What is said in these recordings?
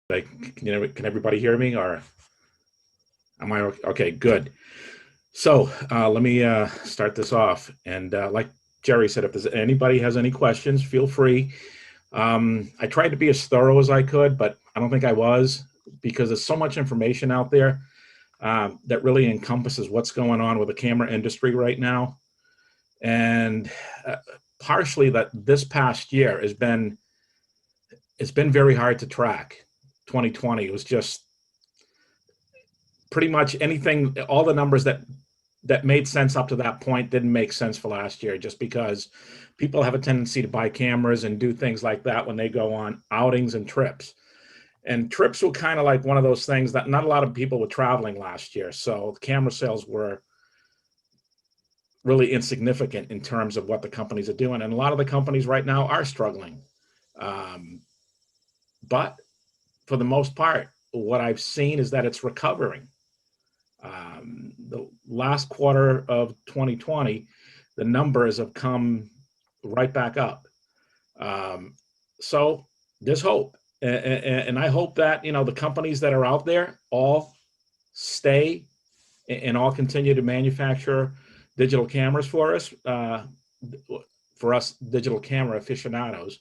Like, can everybody hear me, or am I okay? Good. So let me start this off. And like Jerry said, if there's anybody has any questions, feel free. I tried to be as thorough as I could, but I don't think I was, because there's so much information out there that really encompasses what's going on with the camera industry right now. And partially that this past year it's been very hard to track. 2020 was just pretty much anything, all the numbers that made sense up to that point didn't make sense for last year, just because people have a tendency to buy cameras and do things like that when they go on outings and trips. And trips were kind of like one of those things that not a lot of people were traveling last year. So camera sales were really insignificant in terms of what the companies are doing. And a lot of the companies right now are struggling. But for the most part, what I've seen is that it's recovering. The last quarter of 2020, the numbers have come right back up. So there's hope. And I hope that, the companies that are out there all stay and all continue to manufacture digital cameras for us digital camera aficionados,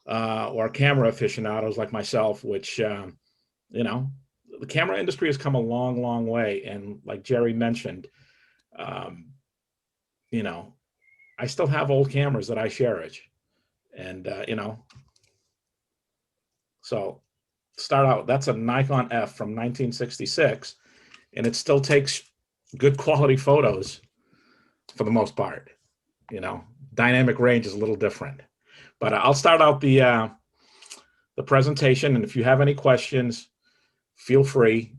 or camera aficionados like myself, which, the camera industry has come a long, long way. And like Jerry mentioned, I still have old cameras that I cherish. And, so start out, that's a Nikon F from 1966, and it still takes good quality photos for the most part. Dynamic range is a little different. But I'll start out the presentation, and if you have any questions, feel free.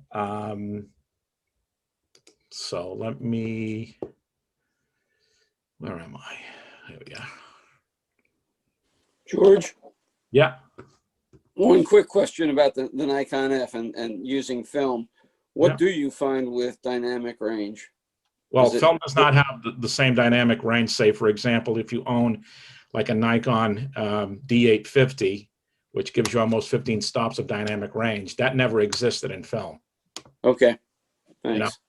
So let me, where am I? There we go. George? Yeah. One quick question about the Nikon F and using film. What do you find with dynamic range? Well, film does not have the same dynamic range. Say, for example, if you own like a Nikon D850, which gives you almost 15 stops of dynamic range, that never existed in film. Okay, thanks.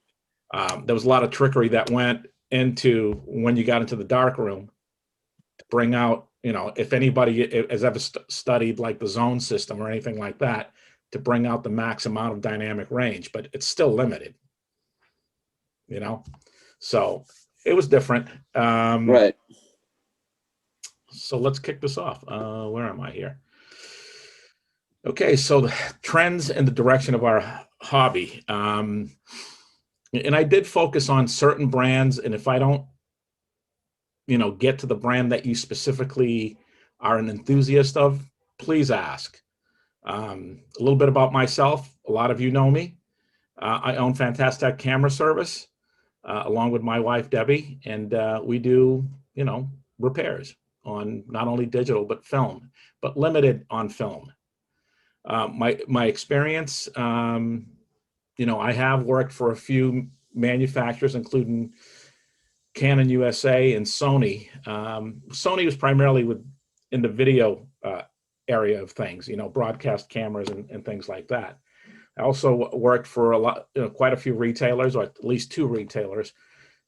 There was a lot of trickery that went into when you got into the dark room to bring out, if anybody has ever studied like the zone system or anything like that, to bring out the max amount of dynamic range, but it's still limited, so it was different. Right. So let's kick this off. Where am I here? Okay, so the trends in the direction of our hobby. And I did focus on certain brands, and if I don't, get to the brand that you specifically are an enthusiast of, please ask. A little bit about myself. A lot of you know me. I own Fantastic Camera Service, along with my wife, Debbie, and we do, repairs on not only digital, but film, but limited on film. My experience, I have worked for a few manufacturers, including Canon USA and Sony. Sony was primarily in the video area of things, broadcast cameras and things like that. I also worked for quite a few retailers, or at least two retailers,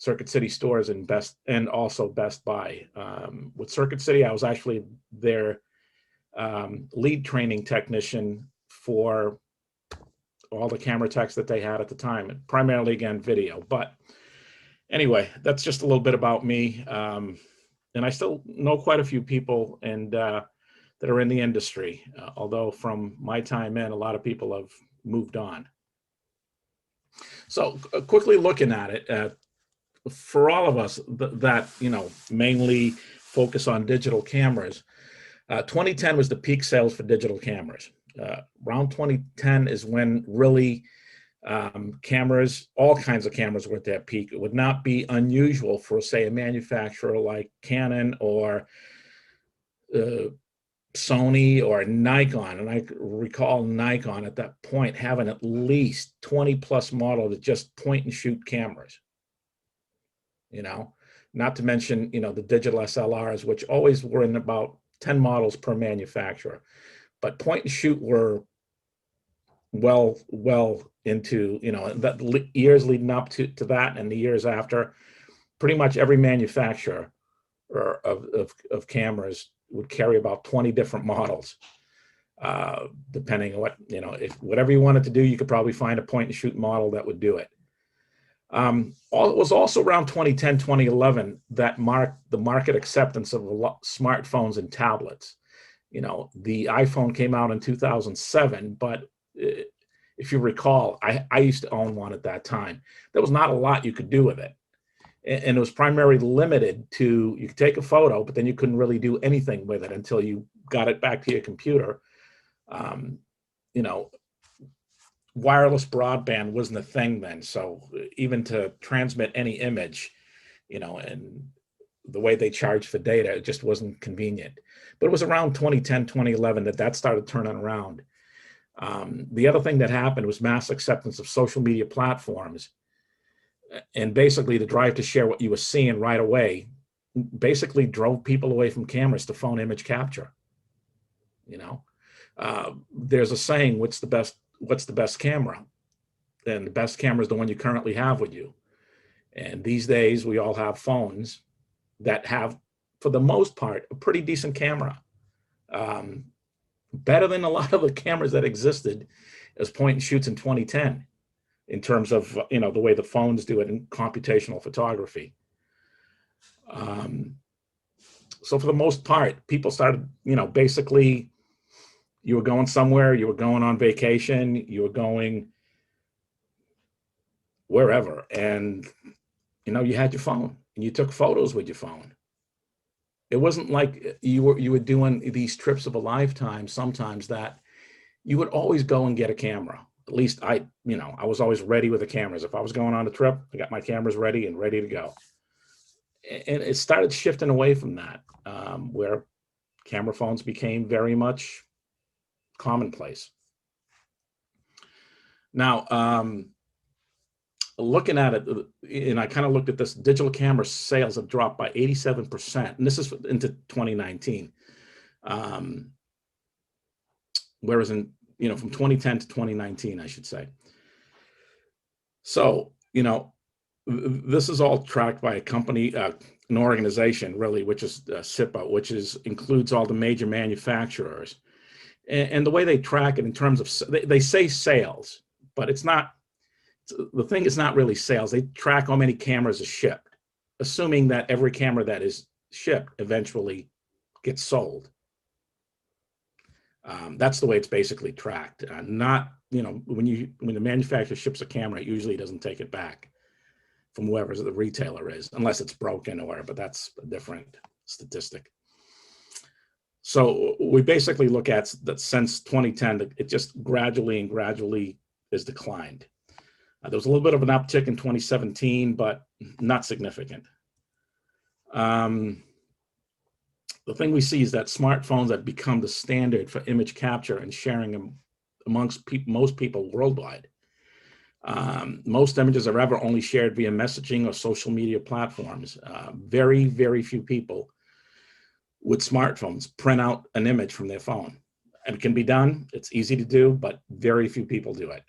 Circuit City stores and also Best Buy. With Circuit City, I was actually their lead training technician for all the camera techs that they had at the time, and primarily, again, video. But anyway, that's just a little bit about me. And I still know quite a few people that are in the industry, although from my time in, a lot of people have moved on. So quickly looking at it, for all of us that mainly focus on digital cameras, 2010 was the peak sales for digital cameras. Around 2010 is when really cameras, all kinds of cameras were at their peak. It would not be unusual for, say, a manufacturer like Canon or Sony or Nikon, and I recall Nikon at that point having at least 20 plus models of just point and shoot cameras. Not to mention, the digital SLRs, which always were in about 10 models per manufacturer. But point and shoot were well into, you know, that years leading up to that and the years after, pretty much every manufacturer of cameras would carry about 20 different models, depending on what, you know, if whatever you wanted to do, you could probably find a point and shoot model that would do it. It was also around 2010, 2011 that marked the market acceptance of smartphones and tablets. You know, the iPhone came out in 2007, but if you recall, I used to own one at that time. There was not a lot you could do with it. And it was primarily limited to, you could take a photo, but then you couldn't really do anything with it until you got it back to your computer. You know, wireless broadband wasn't a thing then. So even to transmit any image, you know, and the way they charged for data, it just wasn't convenient. But it was around 2010, 2011 that started turning around. The other thing that happened was mass acceptance of social media platforms. And basically the drive to share what you were seeing right away basically drove people away from cameras to phone image capture. You know, there's a saying, what's the best camera? And the best camera is the one you currently have with you. And these days we all have phones that have, for the most part, a pretty decent camera. Better than a lot of the cameras that existed as point and shoots in 2010 in terms of, you know, the way the phones do it in computational photography. So for the most part, people started, you know, basically you were going somewhere, you were going on vacation, you were going wherever, and, you know, you had your phone and you took photos with your phone. It wasn't like you were doing these trips of a lifetime sometimes that you would always go and get a camera. At least I was always ready with the cameras. If I was going on a trip, I got my cameras ready and ready to go. And it started shifting away from that, where camera phones became very much commonplace. Now, looking at it, and I kind of looked at this, digital camera sales have dropped by 87%, and this is into 2019. Whereas in, you know, from 2010 to 2019, I should say. So, you know, this is all tracked by a company, an organization really, which is SIPA, which includes all the major manufacturers. And the way they track it in terms of, they say sales, but it's not, the thing is not really sales. They track how many cameras are shipped, assuming that every camera that is shipped eventually gets sold. That's the way it's basically tracked. Not, you know, when the manufacturer ships a camera, it usually doesn't take it back from whoever the retailer is, unless it's broken but that's a different statistic. So we basically look at that since 2010, it just gradually has declined. There was a little bit of an uptick in 2017, but not significant. The thing we see is that smartphones have become the standard for image capture and sharing them amongst most people worldwide. Most images are ever only shared via messaging or social media platforms. Very, very few people with smartphones print out an image from their phone. And it can be done, it's easy to do, but very few people do it.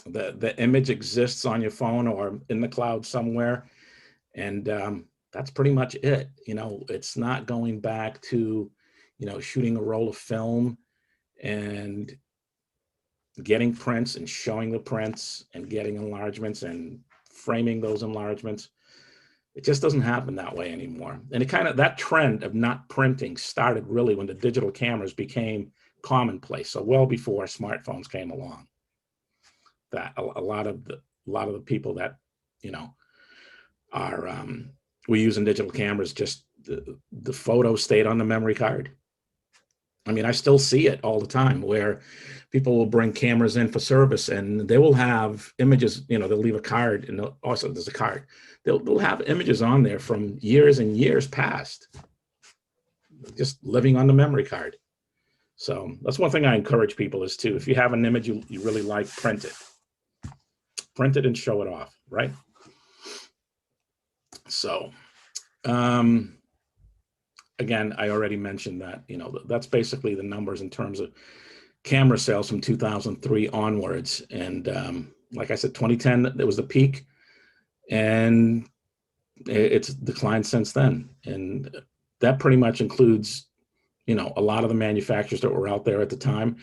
The image exists on your phone or in the cloud somewhere, and that's pretty much it. You know, it's not going back to, you know, shooting a roll of film and getting prints and showing the prints and getting enlargements and framing those enlargements. It just doesn't happen that way anymore. And it kind of, that trend of not printing started really when the digital cameras became commonplace. So well before smartphones came along, that a lot of the people that, you know, are we're using digital cameras, just the photo stayed on the memory card. I mean, I still see it all the time where people will bring cameras in for service and they will have images, you know, they'll leave a card, and also there's a card. They'll have images on there from years and years past, just living on the memory card. So that's one thing I encourage people is to, if you have an image you really like, print it. Print it and show it off, right? So, again, I already mentioned that, you know, that's basically the numbers in terms of camera sales from 2003 onwards. And like I said, 2010, there was the peak, and it's declined since then. And that pretty much includes, a lot of the manufacturers that were out there at the time,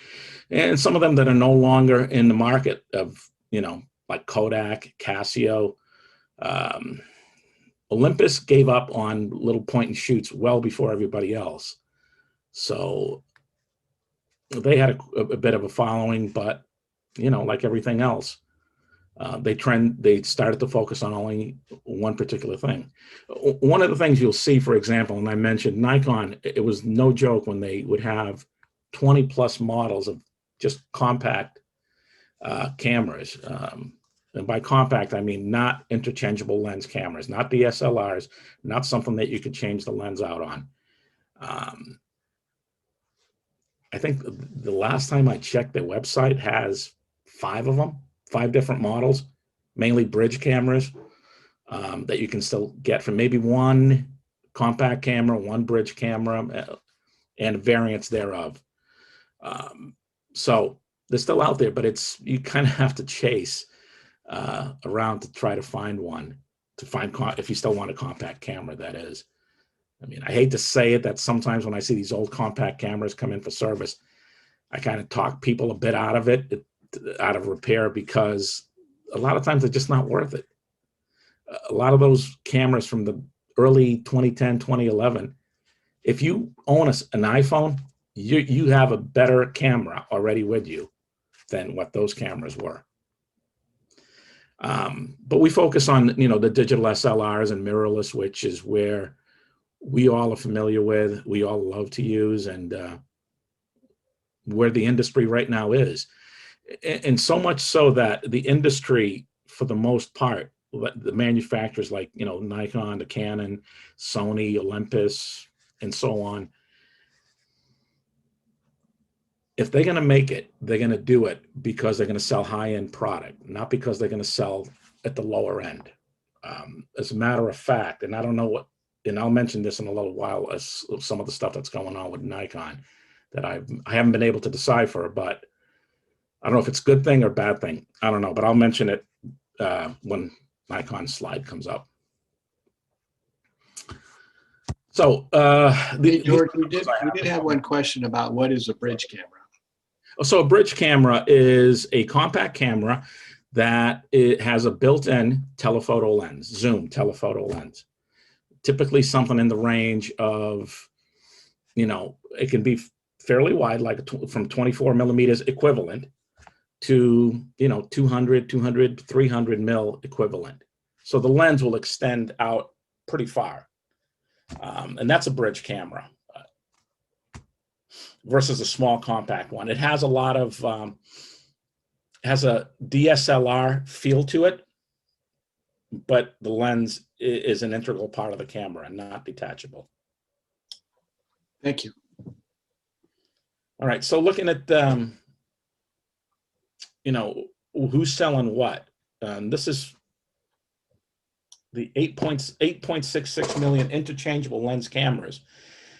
and some of them that are no longer in the market of, like Kodak, Casio. Olympus gave up on little point and shoots well before everybody else. So they had a bit of a following, but, like everything else, they started to focus on only one particular thing. One of the things you'll see, for example, and I mentioned Nikon, it was no joke when they would have 20 plus models of just compact cameras. And by compact, I mean not interchangeable lens cameras, not DSLRs, not something that you could change the lens out on. I think the last time I checked, their website has 5 of them, 5 different models, mainly bridge cameras, that you can still get from maybe one compact camera, one bridge camera, and variants thereof. So they're still out there, but you kind of have to chase around to try to find one, if you still want a compact camera, that is. I mean, I hate to say it, that sometimes when I see these old compact cameras come in for service, I kind of talk people a bit out of it, out of repair, because a lot of times they're just not worth it. A lot of those cameras from the early 2010, 2011, if you own an iPhone, you have a better camera already with you than what those cameras were. But we focus on, the digital SLRs and mirrorless, which is where we all are familiar with, we all love to use, and where the industry right now is. And so much so that the industry, for the most part, the manufacturers like, Nikon, the Canon, Sony, Olympus, and so on, if they're going to make it, they're going to do it because they're going to sell high-end product, not because they're going to sell at the lower end. As a matter of fact, and I don't know and I'll mention this in a little while, as some of the stuff that's going on with Nikon that I haven't been able to decipher, but I don't know if it's a good thing or bad thing. I don't know, but I'll mention it when Nikon's slide comes up. So, George, we did have one question about what is a bridge camera. So a bridge camera is a compact camera that it has a built-in telephoto lens, zoom telephoto lens. Typically something in the range of, it can be fairly wide, like from 24 millimeters equivalent to, 200, 300 mil equivalent. So the lens will extend out pretty far. And that's a bridge camera versus a small compact one. It has a lot of, has a DSLR feel to it, but the lens is an integral part of the camera and not detachable. Thank you. All right, so looking at, who's selling what. This is the 8.66 million interchangeable lens cameras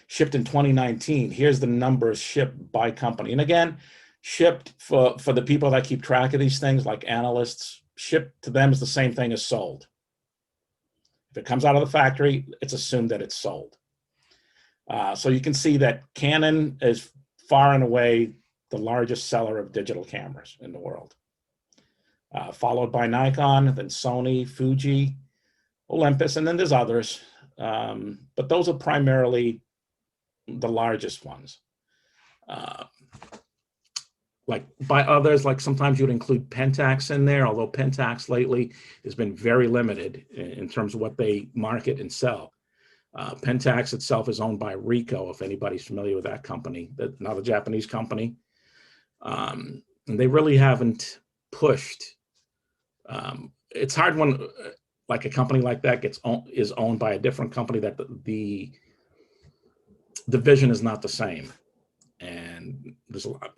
shipped in 2019. Here's the numbers shipped by company. And again, shipped for the people that keep track of these things, like analysts, shipped to them is the same thing as sold. If it comes out of the factory, it's assumed that it's sold. So you can see that Canon is far and away the largest seller of digital cameras in the world, followed by Nikon, then Sony, Fuji, Olympus, and then there's others. But those are primarily the largest ones. Like by others, like sometimes you would include Pentax in there, although Pentax lately has been very limited in terms of what they market and sell. Pentax itself is owned by Ricoh, if anybody's familiar with that company, another Japanese company. And they really haven't pushed. It's hard when like a company like that is owned by a different company that the vision is not the same. And there's a lot,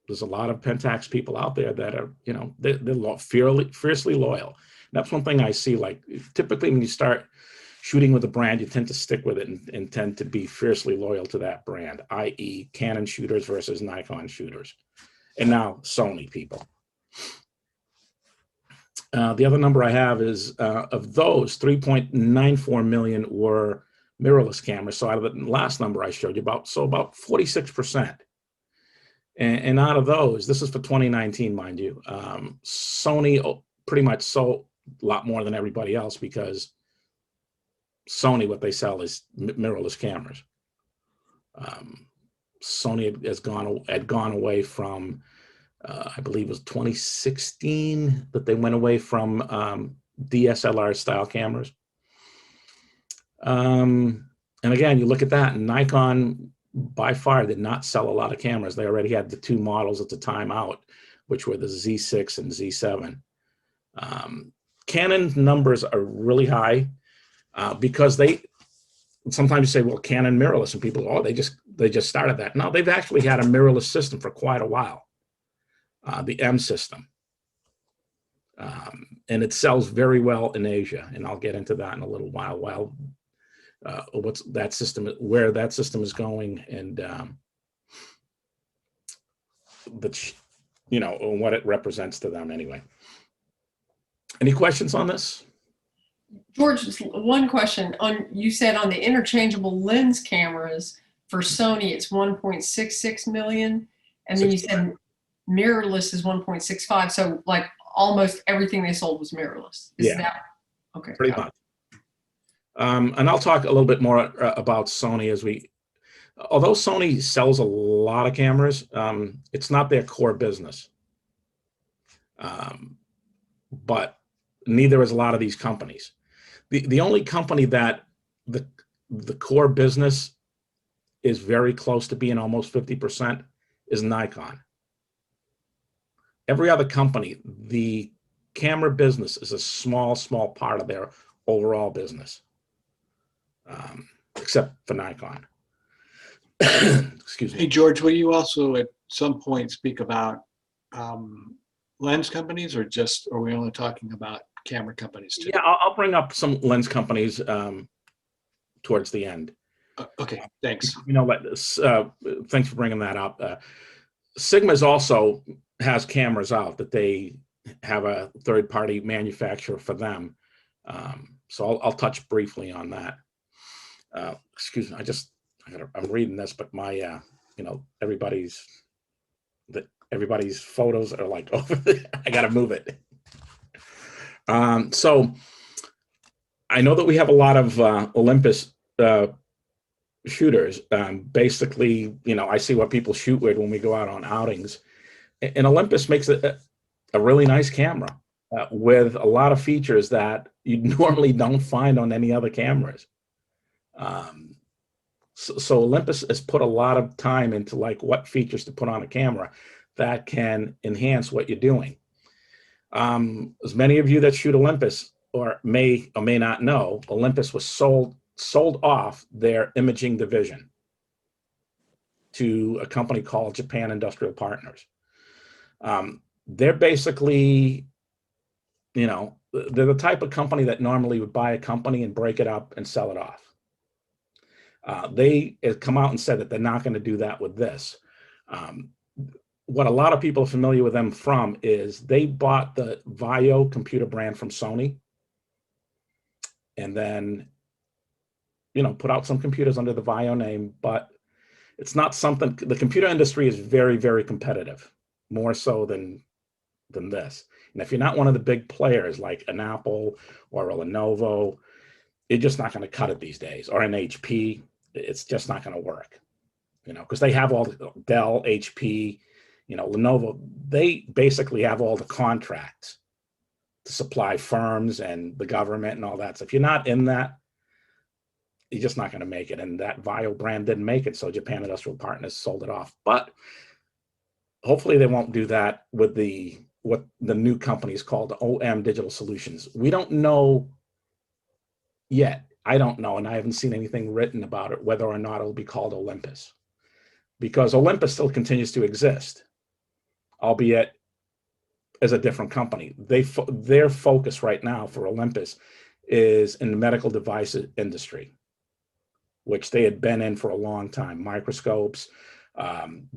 there's a lot of Pentax people out there that are, they're fiercely loyal. And that's one thing I see, like typically when you start shooting with a brand, you tend to stick with it and tend to be fiercely loyal to that brand, i.e. Canon shooters versus Nikon shooters. And now Sony people. The other number I have is of those, 3.94 million were mirrorless cameras. So out of the last number I showed you, about 46%. And out of those, this is for 2019, mind you, Sony pretty much sold a lot more than everybody else, because Sony, what they sell is mirrorless cameras. Sony had gone away from, I believe it was 2016 that they went away from DSLR style cameras. And again, you look at that, and Nikon by far did not sell a lot of cameras. They already had the two models at the time out, which were the Z6 and Z7. Canon numbers are really high because they sometimes you say, well, Canon mirrorless, and people, oh, they just started that. No, they've actually had a mirrorless system for quite a while, the M system. And it sells very well in Asia, and I'll get into that in a little while. What's that system, where that system is going, and what it represents to them anyway. Any questions on this? George, one question on, you said on the interchangeable lens cameras for Sony, it's 1.66 million. And then you said mirrorless is 1.65. So like almost everything they sold was mirrorless. Is that okay? Pretty much. And I'll talk a little bit more about Sony although Sony sells a lot of cameras, it's not their core business. But neither is a lot of these companies. The only company that the core business is very close to being almost 50% is Nikon. Every other company, the camera business is a small part of their overall business, except for Nikon. Excuse me. Hey, George, will you also at some point speak about lens companies, or are we only talking about camera companies too? Yeah, I'll bring up some lens companies towards the end. Okay, thanks. Thanks for bringing that up. Sigma's also has cameras out that they have a third-party manufacturer for them. So I'll touch briefly on that. Excuse me, I'm reading this, but my everybody's photos are like over there. I gotta move it. So I know that we have a lot of Olympus shooters. Basically, I see what people shoot with when we go out on outings, and Olympus makes a really nice camera with a lot of features that you normally don't find on any other cameras. So Olympus has put a lot of time into like what features to put on a camera that can enhance what you're doing. As many of you that shoot Olympus or may not know, Olympus was sold off their imaging division to a company called Japan Industrial Partners. They're basically, they're the type of company that normally would buy a company and break it up and sell it off. They have come out and said that they're not going to do that with this. What a lot of people are familiar with them from is they bought the Vaio computer brand from Sony, and then, put out some computers under the Vaio name, but it's not something, the computer industry is very, very competitive, more so than this. And if you're not one of the big players like an Apple or a Lenovo, you're just not going to cut it these days, or an HP. It's just not going to work, because they have all the Dell, HP, Lenovo. They basically have all the contracts to supply firms and the government and all that. So if you're not in that, you're just not going to make it. And that Vaio brand didn't make it, so Japan Industrial Partners sold it off. But hopefully they won't do that with what the new company is called, OM Digital Solutions. We don't know yet. I don't know, and I haven't seen anything written about it, whether or not it'll be called Olympus, because Olympus still continues to exist, albeit as a different company. Their focus right now for Olympus is in the medical device industry, which they had been in for a long time. Microscopes,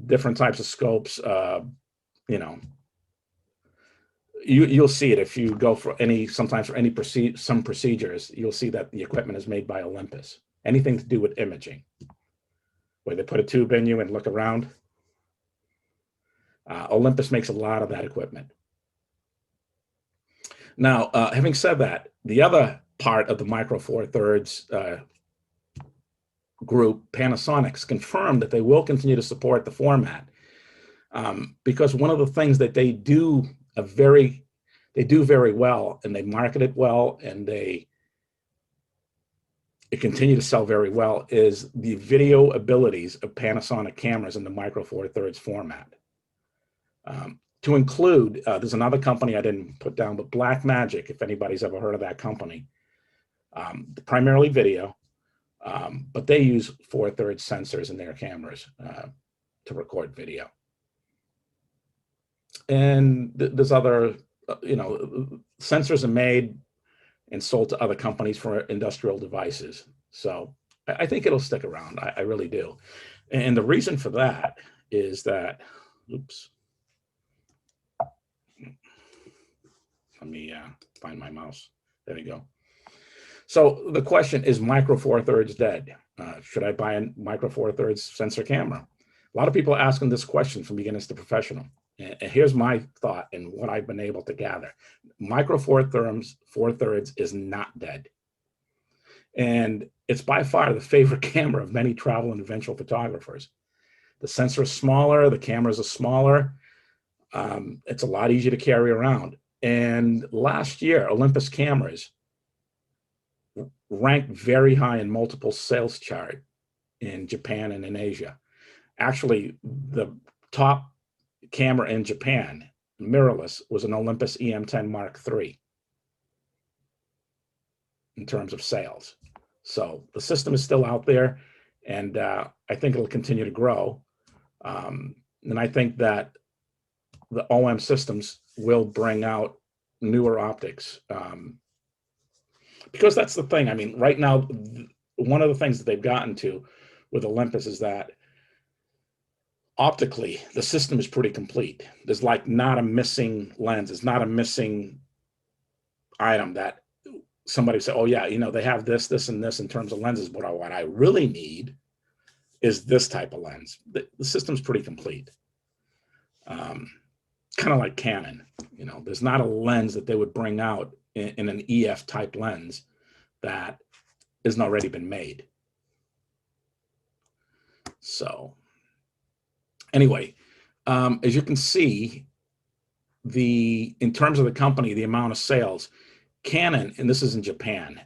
different types of scopes. You know, you'll see it if you go for sometimes for any some procedures, you'll see that the equipment is made by Olympus. Anything to do with imaging, where they put a tube in you and look around. Olympus makes a lot of that equipment. Now, having said that, the other part of the Micro Four Thirds group, Panasonic's, confirmed that they will continue to support the format because one of the things that they do very well, and they market it well, and they continue to sell very well, is the video abilities of Panasonic cameras in the Micro Four Thirds format. To include, there's another company I didn't put down, but Blackmagic, if anybody's ever heard of that company, primarily video, but they use 4/3 sensors in their cameras to record video. And there's other, sensors are made and sold to other companies for industrial devices. So I think it'll stick around. I really do. And the reason for that is that, oops. Let me find my mouse. There we go. So the question is, Micro Four Thirds dead? Should I buy a Micro Four Thirds sensor camera? A lot of people are asking this question from beginners to professional. And here's my thought and what I've been able to gather. Micro Four Thirds is not dead. And it's by far the favorite camera of many travel and adventure photographers. The sensor is smaller, the cameras are smaller. It's a lot easier to carry around. And last year, Olympus cameras ranked very high in multiple sales chart in Japan and in Asia. Actually, the top camera in Japan, mirrorless, was an Olympus EM10 Mark III in terms of sales. So the system is still out there, and I think it'll continue to grow. And I think that the OM systems will bring out newer optics. Because that's the thing. I mean, right now, one of the things that they've gotten to with Olympus is that optically, the system is pretty complete. There's like not a missing lens. It's not a missing item that somebody say, oh yeah, they have this, this, and this in terms of lenses, but what I really need is this type of lens. The system's pretty complete. Kind of like Canon, there's not a lens that they would bring out in an EF type lens that isn't already been made. So anyway, as you can see, in terms of the company, the amount of sales, Canon, and this is in Japan,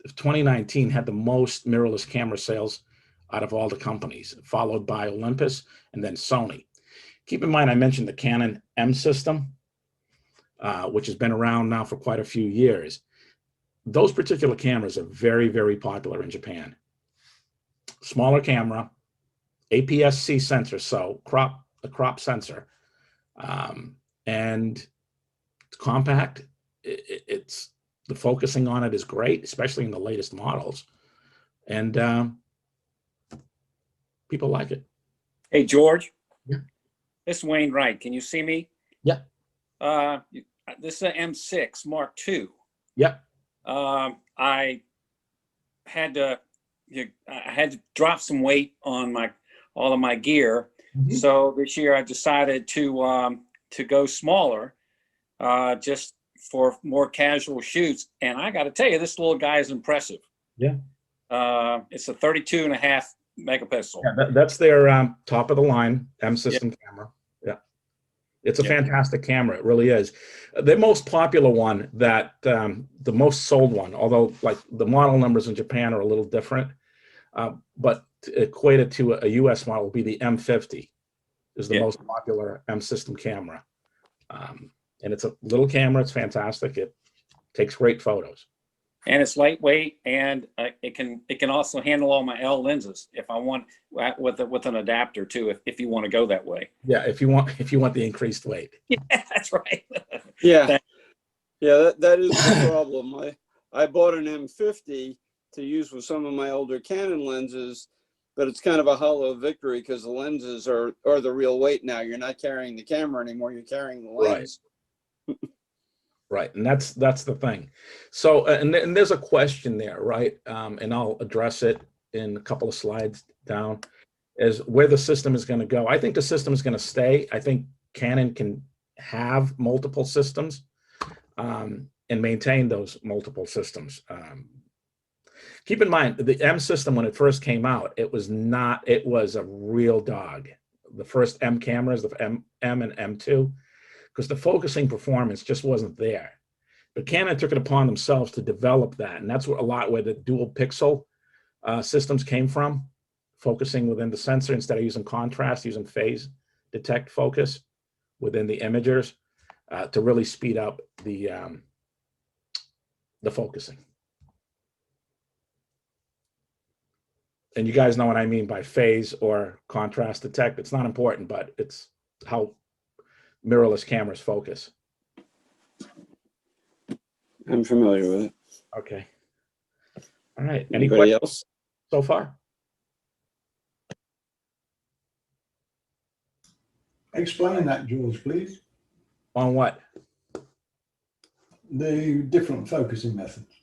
2019 had the most mirrorless camera sales out of all the companies, followed by Olympus and then Sony. Keep in mind, I mentioned the Canon M system, which has been around now for quite a few years. Those particular cameras are very, very popular in Japan. Smaller camera, APS-C sensor, so a crop sensor, and it's compact. It's the focusing on it is great, especially in the latest models, and people like it. Hey, George. Yeah. This is Wayne Wright. Can you see me? Yeah. This is an M6 Mark II. Yeah. I had to drop some weight on all of my gear. Mm-hmm. So this year I decided to go smaller, just for more casual shoots. And I got to tell you, this little guy is impressive. Yeah. It's a 32.5 megapixel. Yeah, that's their top of the line M system camera. Yeah. It's a fantastic camera. It really is. The most popular one the most sold one, although like the model numbers in Japan are a little different, but equated to a US model will be the M50 is the most popular M system camera. And it's a little camera. It's fantastic. It takes great photos. And it's lightweight, and it can also handle all my L lenses if I want, with an adapter too, if you want to go that way. Yeah, if you want the increased weight. Yeah, that's right. Yeah, yeah, that is the problem. I bought an M50 to use with some of my older Canon lenses, but it's kind of a hollow victory because the lenses are the real weight now. You're not carrying the camera anymore, you're carrying the lens. Right, and that's the thing. So, and there's a question there, right? And I'll address it in a couple of slides down, is where the system is going to go. I think the system is going to stay. I think Canon can have multiple systems and maintain those multiple systems. Keep in mind, the M system, when it first came out, it was a real dog. The first M cameras, the M and M2, because the focusing performance just wasn't there. But Canon took it upon themselves to develop that. And that's where the dual pixel systems came from, focusing within the sensor instead of using contrast, using phase detect focus within the imagers to really speed up the focusing. And you guys know what I mean by phase or contrast detect. It's not important, but it's how mirrorless cameras focus. I'm familiar with it. Okay. All right. Any Anybody questions else? so far? Explain that, George, please. On what? The different focusing methods.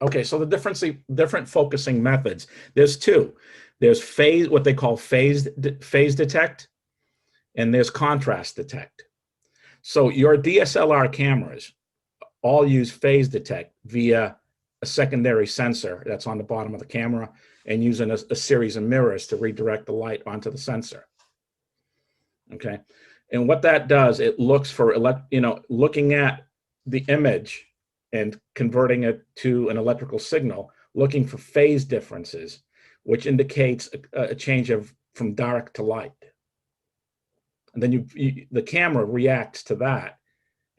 Okay, so the different focusing methods. There's two. There's what they call phase detect, and there's contrast detect. So your DSLR cameras all use phase detect via a secondary sensor that's on the bottom of the camera and using a series of mirrors to redirect the light onto the sensor. Okay, and what that does, it looks for looking at the image and converting it to an electrical signal, looking for phase differences, which indicates a change from dark to light. And then the camera reacts to that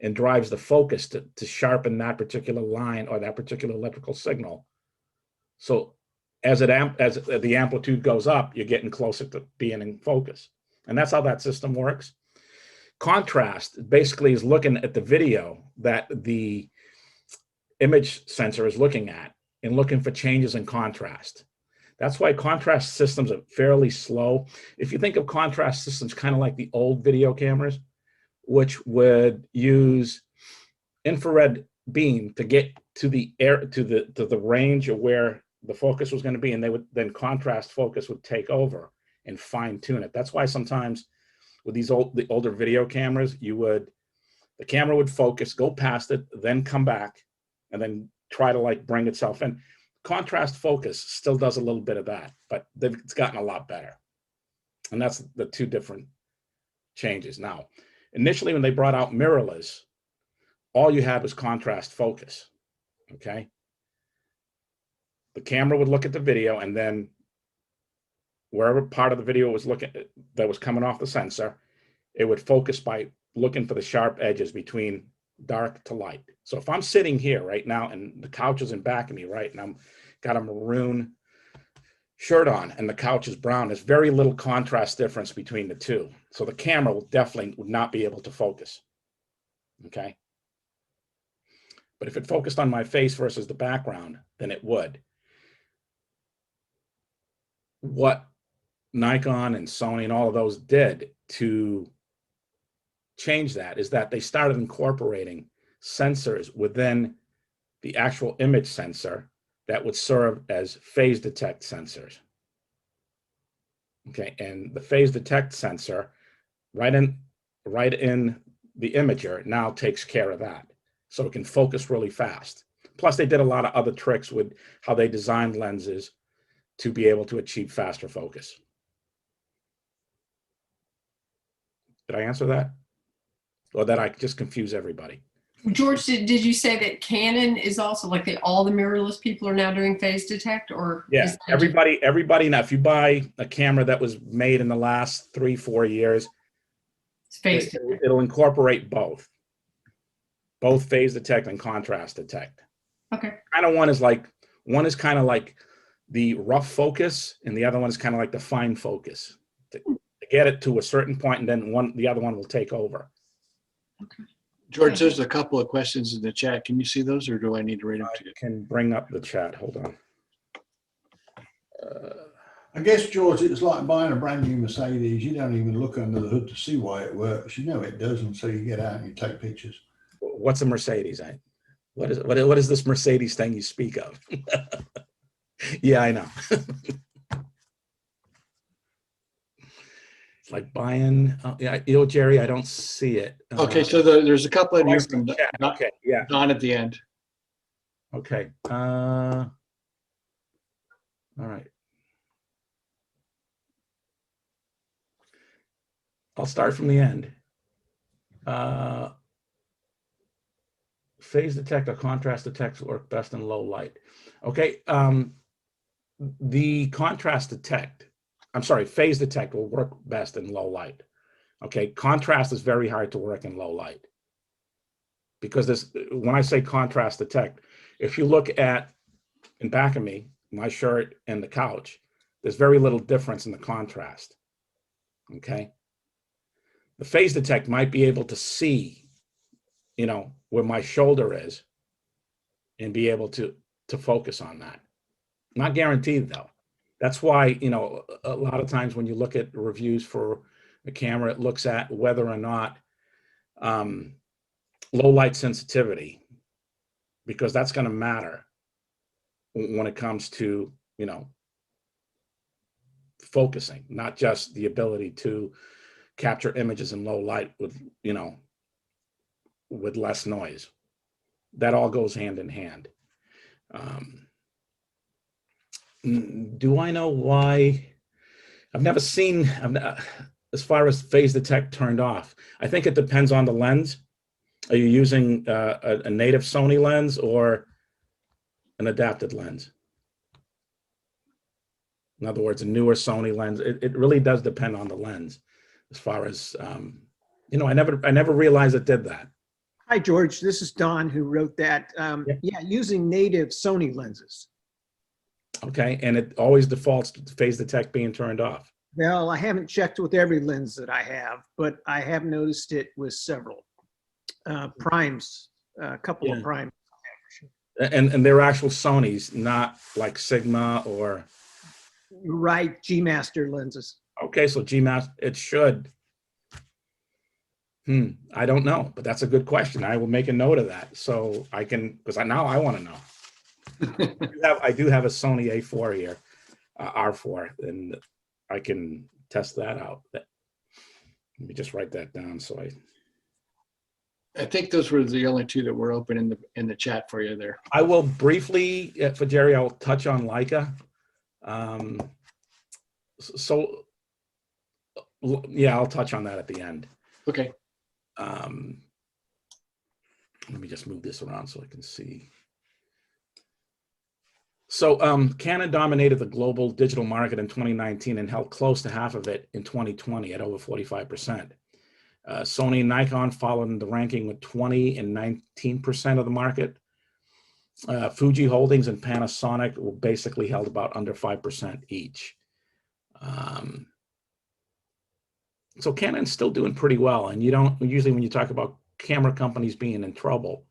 and drives the focus to sharpen that particular line or that particular electrical signal. So as the amplitude goes up, you're getting closer to being in focus. And that's how that system works. Contrast basically is looking at the video that the image sensor is looking at and looking for changes in contrast. That's why contrast systems are fairly slow. If you think of contrast systems kind of like the old video cameras, which would use infrared beam to get to the range of where the focus was going to be, and then contrast focus would take over and fine tune it. That's why sometimes with the older video cameras, the camera would focus, go past it, then come back, and then try to bring itself in. Contrast focus still does a little bit of that, but it's gotten a lot better. And that's the two different changes. Now, initially when they brought out mirrorless, all you had was contrast focus, okay? The camera would look at the video, and then wherever part of the video was that was coming off the sensor, it would focus by looking for the sharp edges between dark to light. So if I'm sitting here right now and the couch is in back of me, right, and I'm got a maroon shirt on and the couch is brown, there's very little contrast difference between the two. So the camera would not be able to focus, okay? But if it focused on my face versus the background, then it would. What Nikon and Sony and all of those did to change that is that they started incorporating sensors within the actual image sensor that would serve as phase detect sensors. Okay, and the phase detect sensor right in the imager now takes care of that. So it can focus really fast. Plus they did a lot of other tricks with how they designed lenses to be able to achieve faster focus. Did I answer that? Or did I just confuse everybody? George, did you say that Canon is also all the mirrorless people are now doing phase detect, or Yeah, everybody now, if you buy a camera that was made in the last 3-4 years, phase detect? it'll incorporate both phase detect and contrast detect. Okay. One is kind of like the rough focus, and the other one is kind of like the fine focus to get it to a certain point, and then the other one will take over. Okay. George, there's a couple of questions in the chat. Can you see those, or do I need to read them to I you? can bring up the chat. Hold on. I guess, George, it's like buying a brand new Mercedes. You don't even look under the hood to see why it works. You know it does until you get out and you take pictures. What's a Mercedes? What is this Mercedes thing you speak of? Yeah, I know. It's like buying. Yeah, Jerry, I don't see it. Okay, so there's a couple in Oh, I here see from the chat. Okay, yeah, Don at the end. okay. All right. I'll start from the end. Phase detect or contrast detect work best in low light. Okay, the contrast detect, I'm sorry, phase detect will work best in low light. Okay, contrast is very hard to work in low light because when I say contrast detect, if you look at in back of me, my shirt and the couch, there's very little difference in the contrast. Okay, the phase detect might be able to see, where my shoulder is and be able to focus on that. Not guaranteed though. That's why, a lot of times when you look at reviews for a camera, it looks at whether or not low light sensitivity, because that's going to matter when it comes to, focusing, not just the ability to capture images in low light with, with less noise. That all goes hand in hand. Do I know why? I've never seen, as far as phase detect turned off. I think it depends on the lens. Are you using a native Sony lens or an adapted lens? In other words, a newer Sony lens. It really does depend on the lens. As far as, I never realized it did that. Hi, George. This is Don who wrote that. Yeah. Yeah, using native Sony lenses. Okay, and it always defaults to phase detect being turned off. Well, I haven't checked with every lens that I have, but I have noticed it with several primes, a couple of primes. And they're actual Sonys, not like Sigma or. Right, G-Master lenses. Okay, so G-Master, it should. I don't know, but that's a good question. I will make a note of that so I can, because now I want to know. I do have a Sony A4 here, R4, and I can test that out. Let me just write that down so I think those were the only two that were open in the chat for you there. I will briefly, for Jerry, I'll touch on Leica. So yeah, I'll touch on that at the end. Okay. Let me just move this around so I can see. So Canon dominated the global digital market in 2019 and held close to half of it in 2020 at over 45%. Sony and Nikon followed in the ranking with 20 and 19% of the market. Fuji Holdings and Panasonic were basically held about under 5% each. So Canon's still doing pretty well. And you don't, usually when you talk about camera companies being in trouble,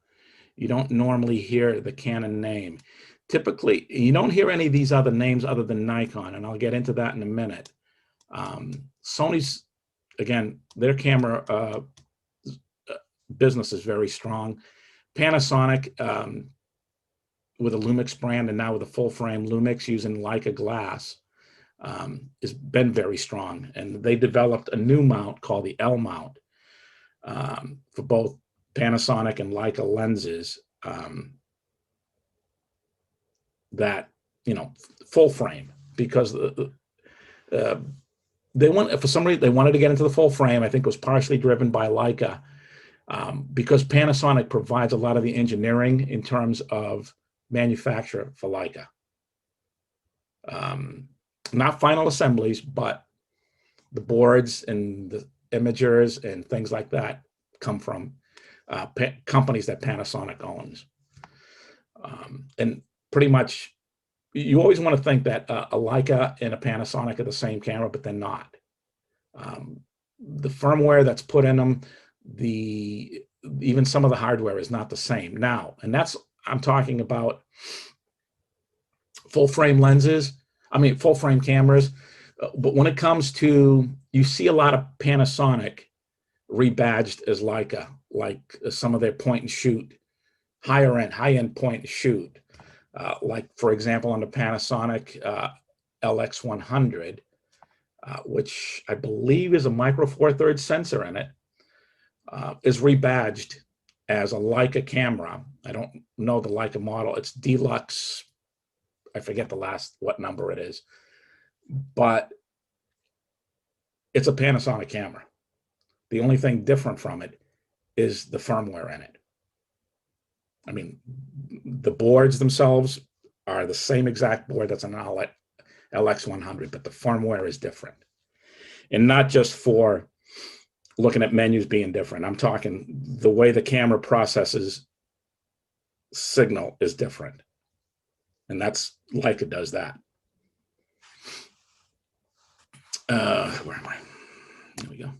you don't normally hear the Canon name. Typically, you don't hear any of these other names other than Nikon, and I'll get into that in a minute. Sony's, again, their camera business is very strong. Panasonic, with a Lumix brand and now with a full frame Lumix using Leica glass, has been very strong. And they developed a new mount called the L mount for both Panasonic and Leica lenses that, full frame, because they want, for some reason, they wanted to get into the full frame. I think it was partially driven by Leica because Panasonic provides a lot of the engineering in terms of manufacture for Leica. Not final assemblies, but the boards and the imagers and things like that come from companies that Panasonic owns. And pretty much, you always want to think that a Leica and a Panasonic are the same camera, but they're not. The firmware that's put in them, the even some of the hardware is not the same now. And I'm talking about full frame lenses. I mean, full frame cameras. But when it comes to, you see a lot of Panasonic rebadged as Leica, like some of their point and shoot, high end point and shoot. Like, for example, on the Panasonic LX100, which I believe is a micro four thirds sensor in it, is rebadged as a Leica camera. I don't know the Leica model. It's Deluxe. I forget what number it is, but it's a Panasonic camera. The only thing different from it is the firmware in it. I mean, the boards themselves are the same exact board that's an LX100, but the firmware is different. And not just for looking at menus being different. I'm talking the way the camera processes signal is different. And that's Leica does that. Where am I? There we go.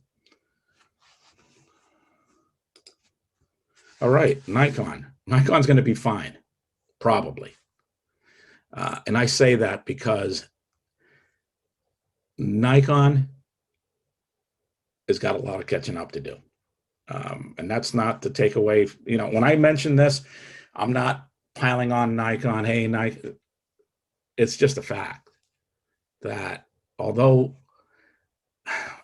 All right, Nikon. Nikon's going to be fine, probably. And I say that because Nikon has got a lot of catching up to do. And that's not to take away, when I mention this, I'm not piling on Nikon. Hey, Nikon. It's just a fact that although,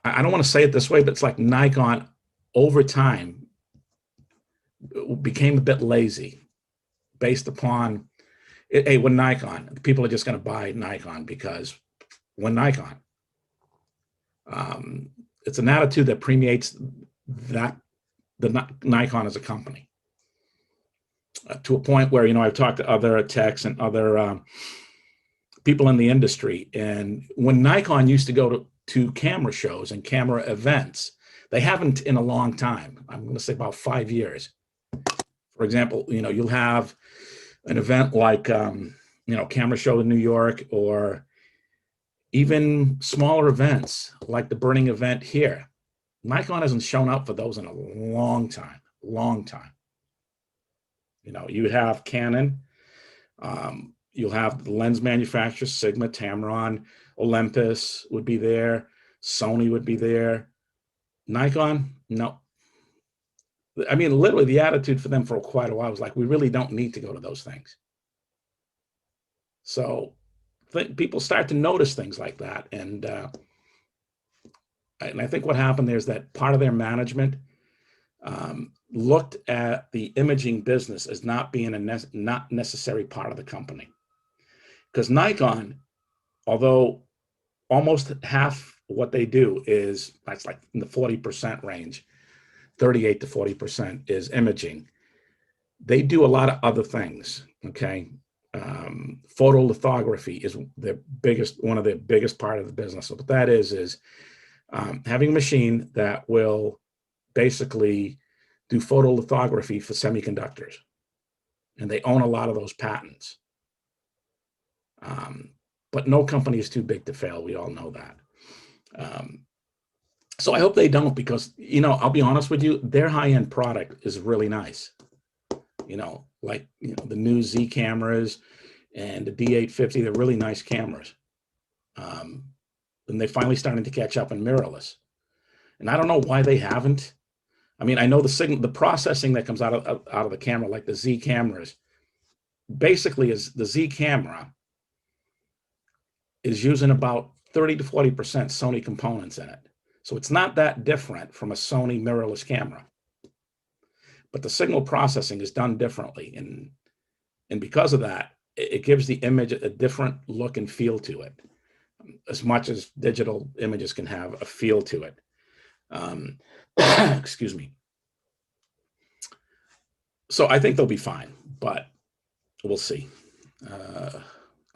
I don't want to say it this way, but it's like Nikon over time became a bit lazy based upon, hey, when Nikon, people are just going to buy Nikon because when Nikon, it's an attitude that permeates the Nikon as a company to a point where, I've talked to other techs and other people in the industry. And when Nikon used to go to camera shows and camera events, they haven't in a long time. I'm going to say about 5 years. For example, you'll have an event like, Camera Show in New York, or even smaller events like the Burning event here. Nikon hasn't shown up for those in a long time. You have Canon, you'll have the lens manufacturers, Sigma, Tamron, Olympus would be there, Sony would be there. Nikon, no. I mean, literally the attitude for them for quite a while was like, we really don't need to go to those things. So people start to notice things like that. And I think what happened there is that part of their management looked at the imaging business as not being a not necessary part of the company. Because Nikon, although almost half what they do that's like in the 40% range, 38 to 40% is imaging. They do a lot of other things, okay? Photolithography is one of the biggest part of the business. So what that is having a machine that will basically do photolithography for semiconductors. And they own a lot of those patents. But no company is too big to fail. We all know that. So I hope they don't, because, I'll be honest with you, their high-end product is really nice. The new Z cameras and the D850, they're really nice cameras. And they're finally starting to catch up in mirrorless. And I don't know why they haven't. I mean, I know the processing that comes out of the camera, like the Z cameras, basically is the Z camera is using about 30 to 40% Sony components in it. So it's not that different from a Sony mirrorless camera. But the signal processing is done differently. And because of that, it gives the image a different look and feel to it, as much as digital images can have a feel to it. Excuse me. So I think they'll be fine, but we'll see.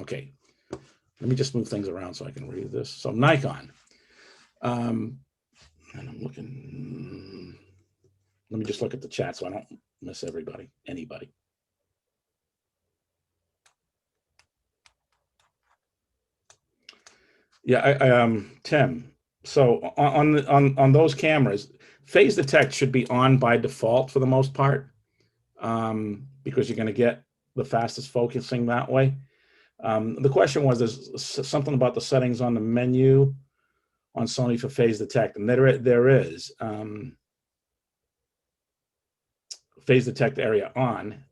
Okay, let me just move things around so I can read this. So Nikon, and I'm looking. Let me just look at the chat so I don't miss anybody. Yeah, Tim, So on those cameras, phase detect should be on by default for the most part, because you're going to get the fastest focusing that way. The question was, there's something about the settings on the menu on Sony for phase detect, and there is phase detect area on.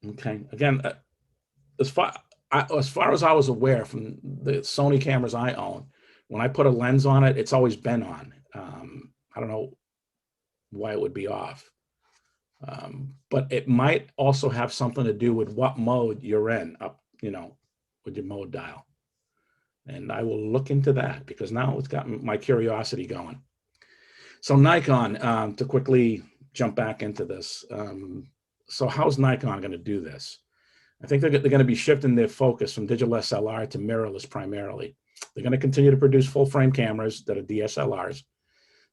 Okay, again, as far as I was aware from the Sony cameras I own, when I put a lens on it, it's always been on. I don't know why it would be off. But it might also have something to do with what mode you're in, with your mode dial. And I will look into that, because now it's got my curiosity going. So Nikon, to quickly jump back into this. So how's Nikon going to do this? I think they're going to be shifting their focus from digital SLR to mirrorless primarily. They're going to continue to produce full frame cameras that are DSLRs,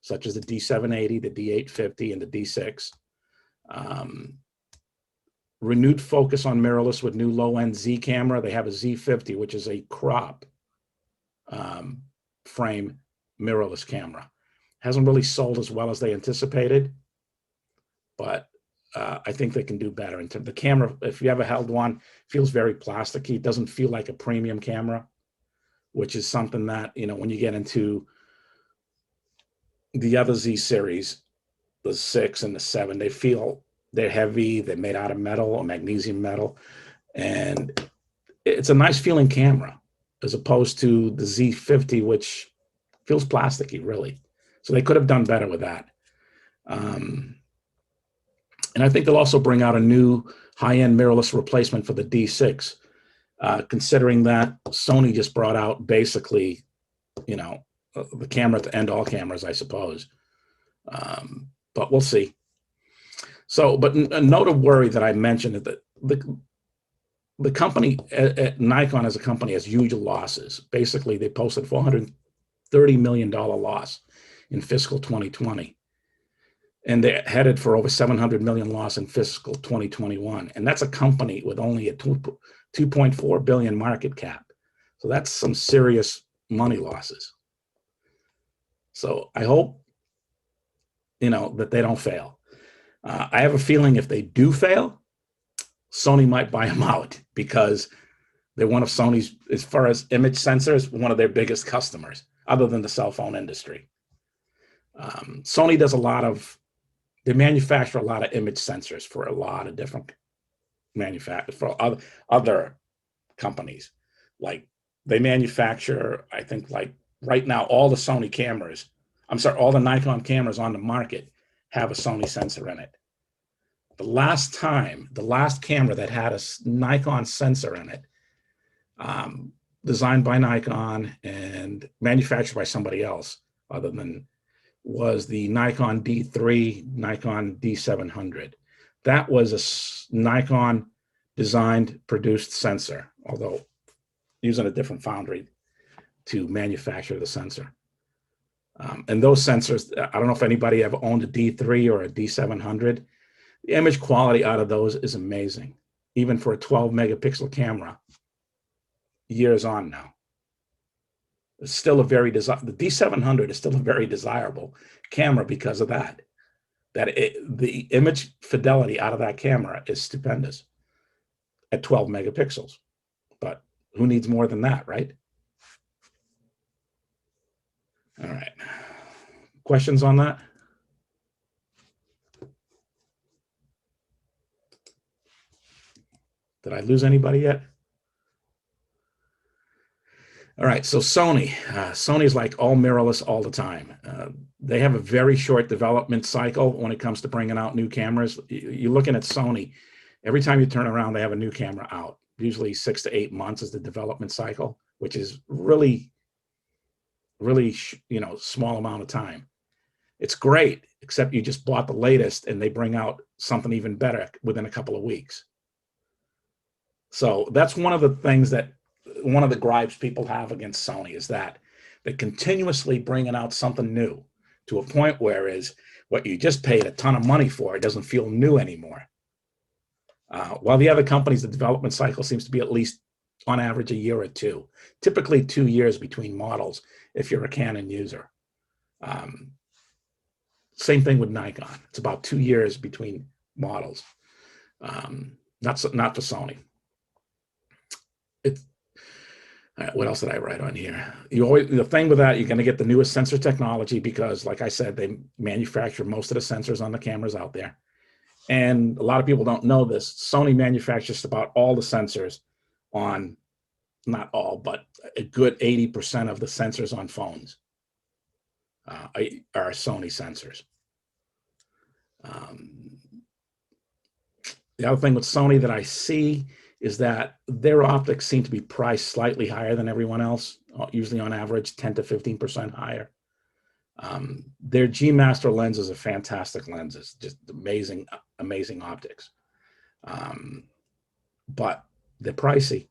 such as the D780, the D850, and the D6. Renewed focus on mirrorless with new low-end Z camera. They have a Z50, which is a crop frame mirrorless camera. Hasn't really sold as well as they anticipated, but I think they can do better. In terms of the camera, if you ever held one, feels very plasticky. It doesn't feel like a premium camera, which is something that, when you get into the other Z series, the 6 and the 7, they're heavy, they're made out of metal or magnesium metal, and it's a nice feeling camera, as opposed to the Z50, which feels plasticky, really. So they could have done better with that. And I think they'll also bring out a new high-end mirrorless replacement for the D6, considering that Sony just brought out basically, the camera to end all cameras, I suppose. But we'll see. So, but a note of worry that I mentioned is that the company, Nikon as a company, has huge losses. Basically, they posted $430 million loss in fiscal 2020. And they're headed for over 700 million loss in fiscal 2021. And that's a company with only a 2.4 billion market cap. So that's some serious money losses. So I hope, that they don't fail. I have a feeling if they do fail, Sony might buy them out, because they're one of Sony's, as far as image sensors, one of their biggest customers, other than the cell phone industry. Sony does they manufacture a lot of image sensors for a lot of different for other companies. Like they manufacture, I think, like right now, all the Nikon cameras on the market have a Sony sensor in it. The last camera that had a Nikon sensor in it, designed by Nikon and manufactured by somebody else other than, was the Nikon D3, Nikon D700. That was a Nikon designed, produced sensor, although using a different foundry to manufacture the sensor. And those sensors, I don't know if anybody ever owned a D3 or a D700. The image quality out of those is amazing, even for a 12 megapixel camera, years on now. It's still the D700 is still a very desirable camera because of that. The image fidelity out of that camera is stupendous at 12 megapixels. But who needs more than that, right? All right. Questions on that? Did I lose anybody yet? All right, so Sony. Sony's like all mirrorless all the time. They have a very short development cycle when it comes to bringing out new cameras. You're looking at Sony. Every time you turn around, they have a new camera out. Usually 6 to 8 months is the development cycle, which is really, really, small amount of time. It's great, except you just bought the latest and they bring out something even better within a couple of weeks. So that's one of the gripes people have against Sony, is that they're continuously bringing out something new to a point where what you just paid a ton of money for, it doesn't feel new anymore. While the other companies, the development cycle seems to be at least on average a year or two, typically 2 years between models if you're a Canon user. Same thing with Nikon. It's about 2 years between models. Not for Sony. What else did I write on here? The thing with that, you're going to get the newest sensor technology because, like I said, they manufacture most of the sensors on the cameras out there. And a lot of people don't know this. Sony manufactures about all the sensors on, not all, but a good 80% of the sensors on phones are Sony sensors. The other thing with Sony that I see is that their optics seem to be priced slightly higher than everyone else, usually on average 10 to 15% higher. Their G Master lenses are fantastic lenses, just amazing, amazing optics. But they're pricey.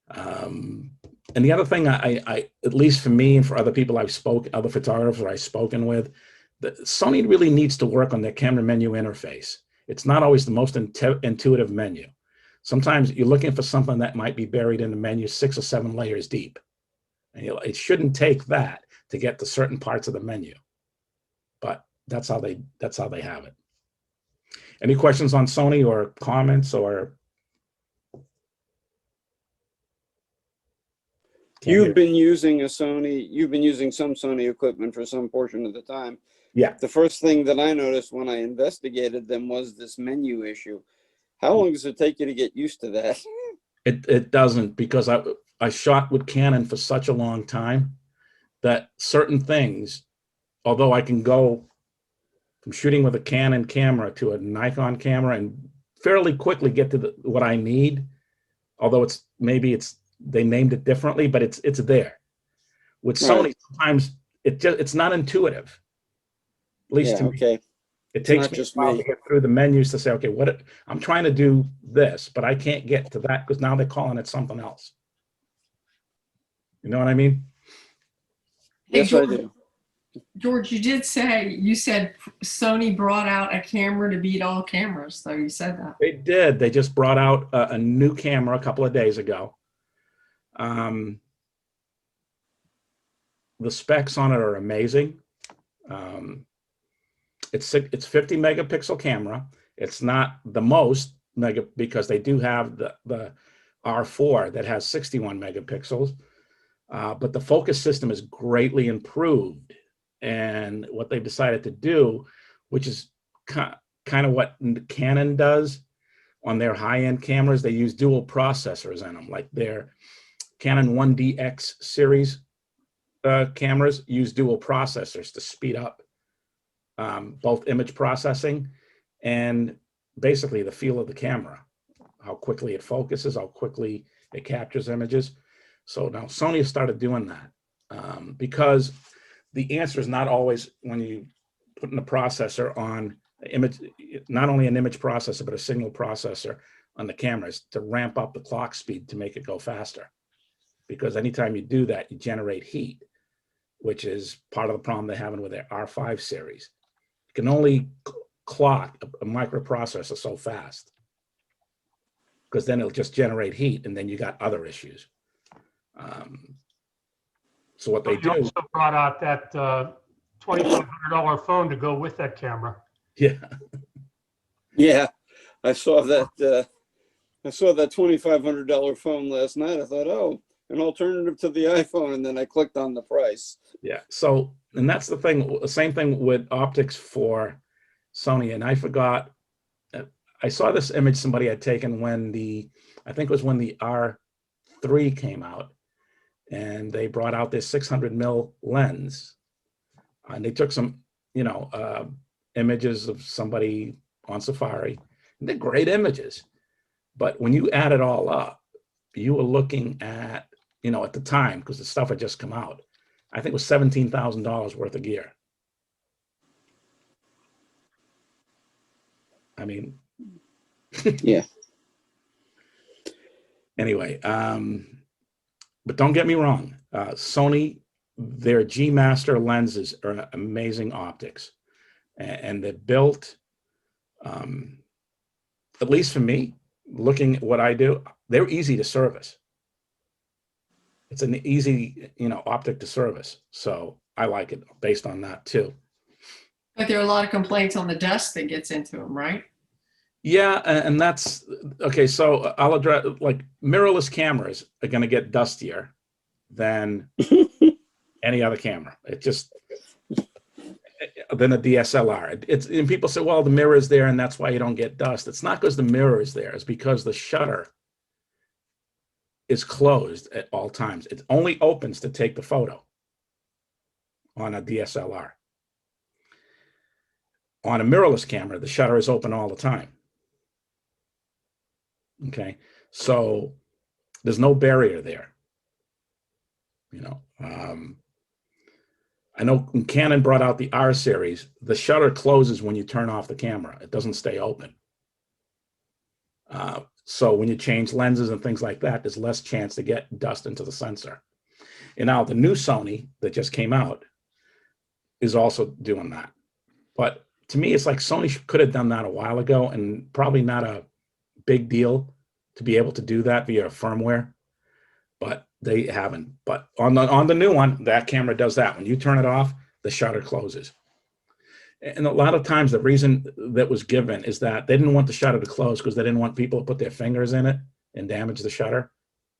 And the other thing I, at least for me and for other people other photographers I've spoken with, Sony really needs to work on their camera menu interface. It's not always the most intuitive menu. Sometimes you're looking for something that might be buried in the menu 6 or 7 layers deep. And it shouldn't take that to get to certain parts of the menu. But that's how they have it. Any questions on Sony or comments or? You've been using some Sony equipment for some portion of the time. Yeah. The first thing that I noticed when I investigated them was this menu issue. How long does it take you to get used to that? It doesn't, because I shot with Canon for such a long time that certain things, although I can go from shooting with a Canon camera to a Nikon camera and fairly quickly get to what I need, although they named it differently, but it's there. With Sony, Right. sometimes it's not intuitive. At least to me. Okay. It takes not me just a while me. to get through the menus to say, okay, I'm trying to do this, but I can't get to that because now they're calling it something else. You know what I mean? Hey, Yes, George, I do. George, you said Sony brought out a camera to beat all cameras, though. You said that. They did. They just brought out a new camera a couple of days ago. The specs on it are amazing. It's 50 megapixel camera. It's not the most because they do have the R4 that has 61 megapixels, but the focus system is greatly improved. And what they've decided to do, which is kind of what Canon does on their high-end cameras, they use dual processors in them, like their Canon 1DX series cameras use dual processors to speed up both image processing and basically the feel of the camera, how quickly it focuses, how quickly it captures images. So now Sony has started doing that because the answer is not always when you put in a processor on image, not only an image processor, but a signal processor on the cameras to ramp up the clock speed to make it go faster. Because anytime you do that, you generate heat, which is part of the problem they're having with their R5 series. You can only clock a microprocessor so fast because then it'll just generate heat and then you got other issues. So what they do. also brought out that $2,500 phone to go with that camera. Yeah. Yeah, I saw that. I saw that $2,500 phone last night. I thought, oh, an alternative to the iPhone, and then I clicked on the price. Yeah. So, and that's the thing. The same thing with optics for Sony. And I forgot. I saw this image somebody had taken when I think it was when the R3 came out, and they brought out this 600 mil lens, and they took some, images of somebody on Safari. And they're great images, but when you add it all up, you were looking at, at the time, because the stuff had just come out, I think it was $17,000 worth of gear. I mean, Yeah. Anyway, but don't get me wrong, Sony, their G Master lenses are amazing optics, and they're built, at least for me, looking at what I do, they're easy to service. It's an easy, optic to service. So I like it based on that too. But there are a lot of complaints on the dust that gets into them, right? Yeah, and that's okay. So I'll address, like, mirrorless cameras are going to get dustier than any other camera. It just, than a DSLR. And people say, well, the mirror is there and that's why you don't get dust. It's not because the mirror is there. It's because the shutter is closed at all times. It only opens to take the photo on a DSLR. On a mirrorless camera, the shutter is open all the time. Okay, so there's no barrier there. I know when Canon brought out the R series, the shutter closes when you turn off the camera. It doesn't stay open. So when you change lenses and things like that, there's less chance to get dust into the sensor. And now the new Sony that just came out is also doing that. But to me, it's like Sony could have done that a while ago, and probably not a big deal to be able to do that via firmware, but they haven't. But on the new one, that camera does that. When you turn it off, the shutter closes. And a lot of times the reason that was given is that they didn't want the shutter to close because they didn't want people to put their fingers in it and damage the shutter.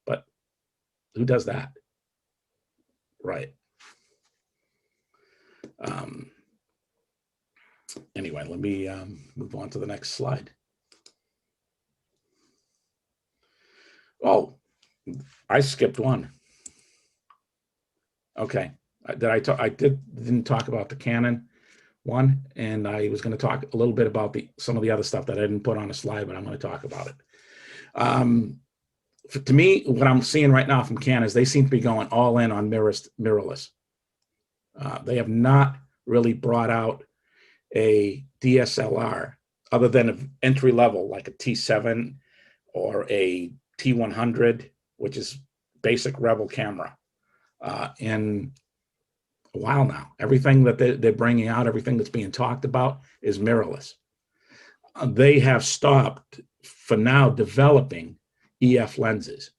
But who does that? Right. Anyway, let me move on to the next slide. Oh, I skipped one. Okay, I didn't talk about the Canon one, and I was going to talk a little bit about some of the other stuff that I didn't put on a slide, but I'm going to talk about it. To me, what I'm seeing right now from Canon is they seem to be going all in on mirrorless. They have not really brought out a DSLR other than an entry level like a T7 or a T100, which is basic Rebel camera, in a while now. Everything that they're bringing out, everything that's being talked about is mirrorless. They have stopped, for now, developing EF lenses.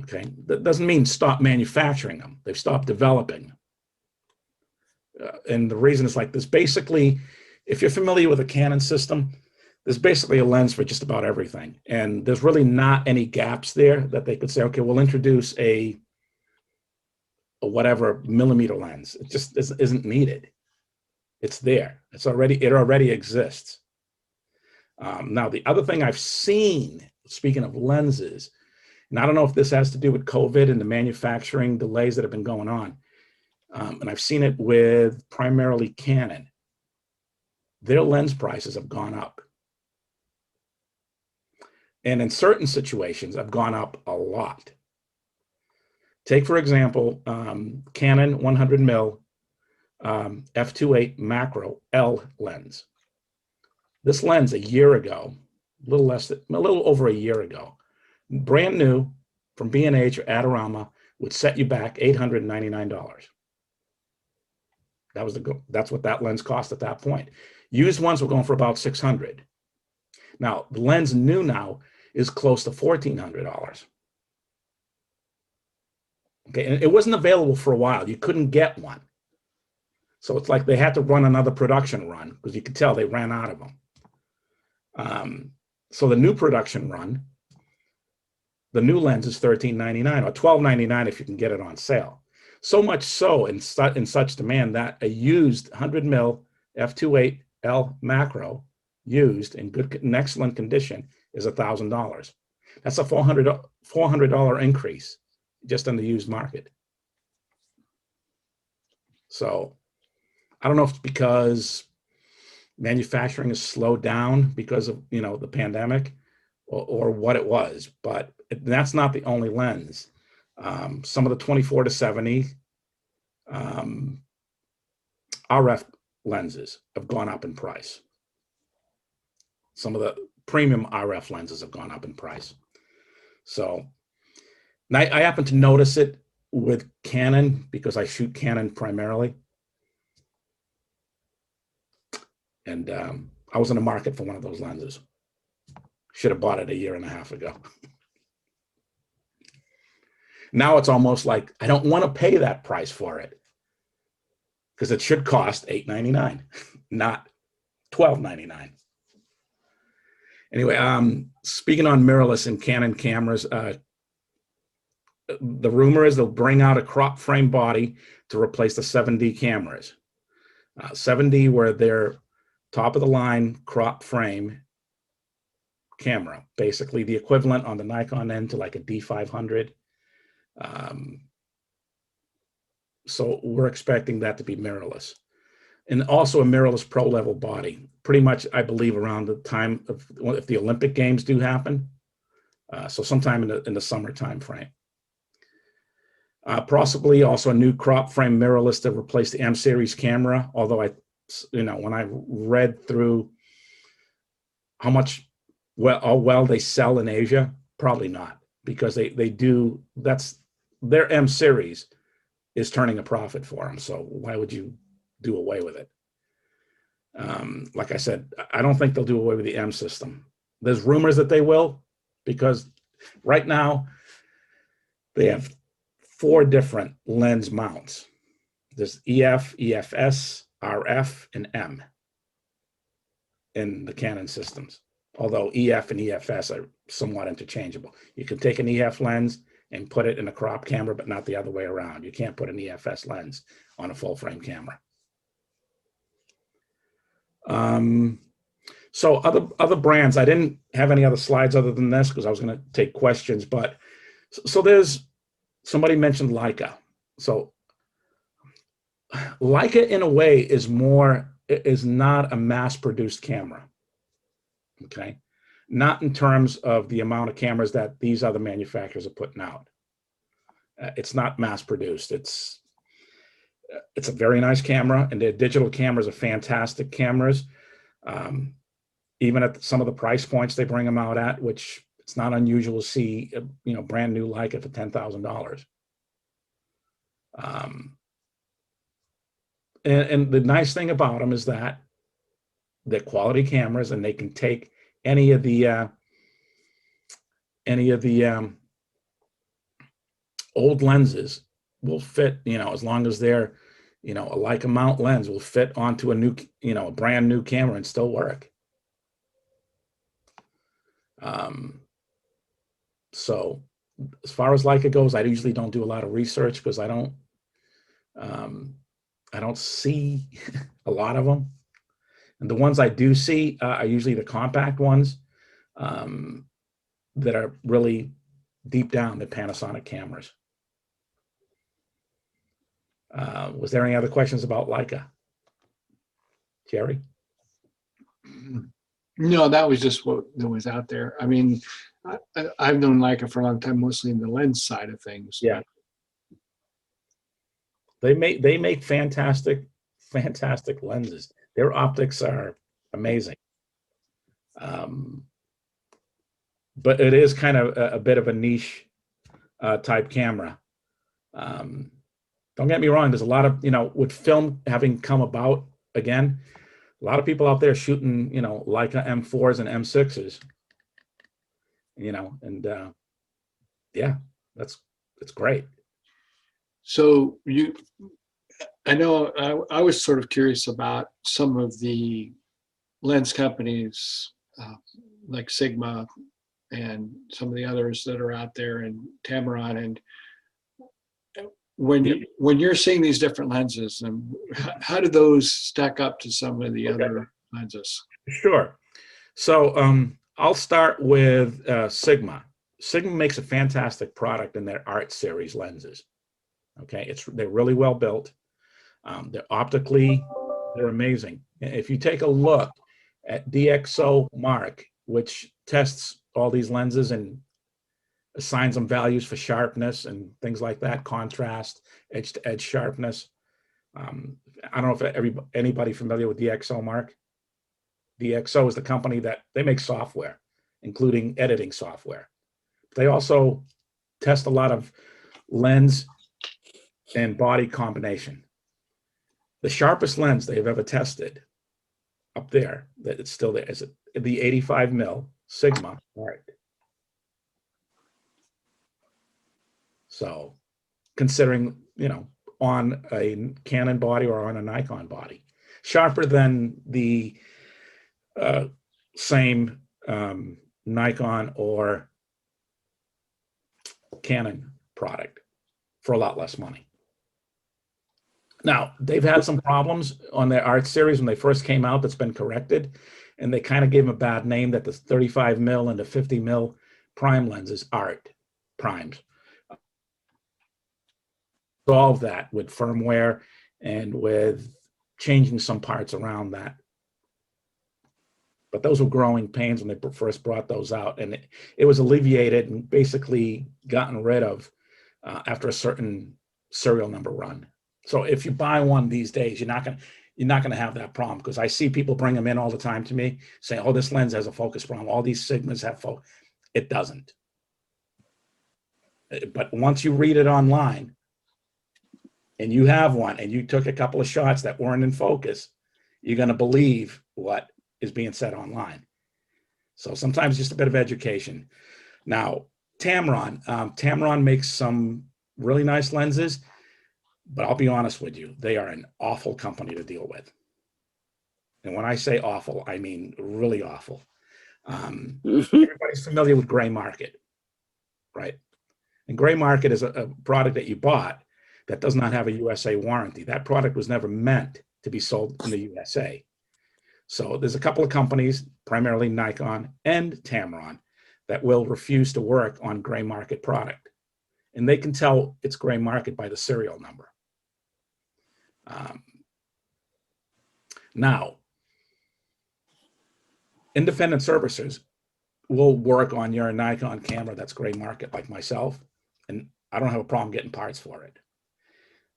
Okay, that doesn't mean stop manufacturing them. They've stopped developing them. And the reason is like this. Basically, if you're familiar with a Canon system, there's basically a lens for just about everything. And there's really not any gaps there that they could say, okay, we'll introduce a whatever millimeter lens. It just isn't needed. It's there. It already exists. Now, the other thing I've seen, speaking of lenses, and I don't know if this has to do with COVID and the manufacturing delays that have been going on, and I've seen it with primarily Canon, their lens prices have gone up. And in certain situations, have gone up a lot. Take, for example, Canon 100mm f2.8 macro L lens. This lens a year ago, a little over a year ago, brand new from B&H or Adorama, would set you back $899. That's what that lens cost at that point. Used ones were going for about $600. Now, the lens new now is close to $1,400. Okay, and it wasn't available for a while. You couldn't get one. So it's like they had to run another production run because you could tell they ran out of them. So the new production run, the new lens is $1,399 or $1,299 if you can get it on sale. So much so in such demand that a used 100mm f2.8 L macro used in excellent condition is $1,000. That's a $400 increase just in the used market. So I don't know if it's because manufacturing has slowed down because of the pandemic or what it was, but that's not the only lens. Some of the 24-70 RF lenses have gone up in price. Some of the premium RF lenses have gone up in price. So I happen to notice it with Canon because I shoot Canon primarily. And I was in the market for one of those lenses. Should have bought it a year and a half ago. Now it's almost like I don't want to pay that price for it because it should cost $8.99, not $12.99. Anyway, speaking on mirrorless and Canon cameras, the rumor is they'll bring out a crop frame body to replace the 7D cameras. 7D were their top of the line crop frame camera, basically the equivalent on the Nikon end to like a D500. So we're expecting that to be mirrorless, and also a mirrorless pro level body. Pretty much, I believe, around the time of if the Olympic Games do happen, so sometime in the summer time frame. Possibly also a new crop frame mirrorless to replace the M series camera. Although when I read through how well they sell in Asia, probably not, because they do. That's their M series is turning a profit for them. So why would you do away with it? Like I said, I don't think they'll do away with the M system. There's rumors that they will, because right now they have 4 different lens mounts. There's EF, EFS, RF, and M in the Canon systems. Although EF and EFS are somewhat interchangeable. You can take an EF lens and put it in a crop camera, but not the other way around. You can't put an EFS lens on a full frame camera. So other brands, I didn't have any other slides other than this because I was going to take questions, but so there's, somebody mentioned Leica. So Leica in a way is not a mass-produced camera, okay? Not in terms of the amount of cameras that these other manufacturers are putting out. It's not mass-produced. It's a very nice camera, and their digital cameras are fantastic cameras. Even at some of the price points they bring them out at, which it's not unusual to see, brand new Leica for $10,000. And the nice thing about them is that they're quality cameras, and they can take any of the old lenses will fit, as long as they're, a Leica mount lens will fit onto a new, a brand new camera and still work. So as far as Leica goes, I usually don't do a lot of research because I don't see a lot of them. And the ones I do see are usually the compact ones that are really deep down the Panasonic cameras. Was there any other questions about Leica? Jerry? No, that was just what was out there. I mean, I've known Leica for a long time, mostly in the lens side of things. Yeah. They make fantastic lenses. Their optics are amazing. But it is kind of a bit of a niche type camera. Don't get me wrong, there's a lot of, with film having come about again, a lot of people out there shooting, Leica M4s and M6s, and yeah, it's great. So I know I was sort of curious about some of the lens companies like Sigma and some of the others that are out there, and Tamron, and when you're seeing these different lenses, and how do those stack up to some of the other lenses? Sure. So I'll start with Sigma. Sigma makes a fantastic product in their Art series lenses. Okay, they're really well built. They're optically, they're amazing. If you take a look at DxO Mark, which tests all these lenses and assigns them values for sharpness and things like that, contrast, edge-to-edge sharpness. I don't know if anybody familiar with DxO Mark. DxO is the company that they make software, including editing software. They also test a lot of lens and body combination. The sharpest lens they've ever tested up there, that it's still there, is the 85 mil Sigma art. So considering, on a Canon body or on a Nikon body, sharper than the same Nikon or Canon product for a lot less money. Now, they've had some problems on their art series when they first came out that's been corrected, and they kind of gave them a bad name that the 35 mil and the 50 mil prime lenses art primes. Solve that with firmware and with changing some parts around that. But those were growing pains when they first brought those out, and it was alleviated and basically gotten rid of after a certain serial number run. So if you buy one these days, you're not gonna have that problem, because I see people bring them in all the time to me saying, "Oh, this lens has a focus problem. All these Sigmas have focus." It doesn't. But once you read it online, and you have one, and you took a couple of shots that weren't in focus, you're gonna believe what is being said online. So sometimes just a bit of education. Now, Tamron makes some really nice lenses, but I'll be honest with you, they are an awful company to deal with. And when I say awful, I mean really awful. Everybody's familiar with Gray Market, right? And Gray Market is a product that you bought that does not have a USA warranty. That product was never meant to be sold in the USA. So there's a couple of companies, primarily Nikon and Tamron, that will refuse to work on Gray Market product. And they can tell it's Gray Market by the serial number. Now, independent servicers will work on your Nikon camera that's Gray Market, like myself, and I don't have a problem getting parts for it.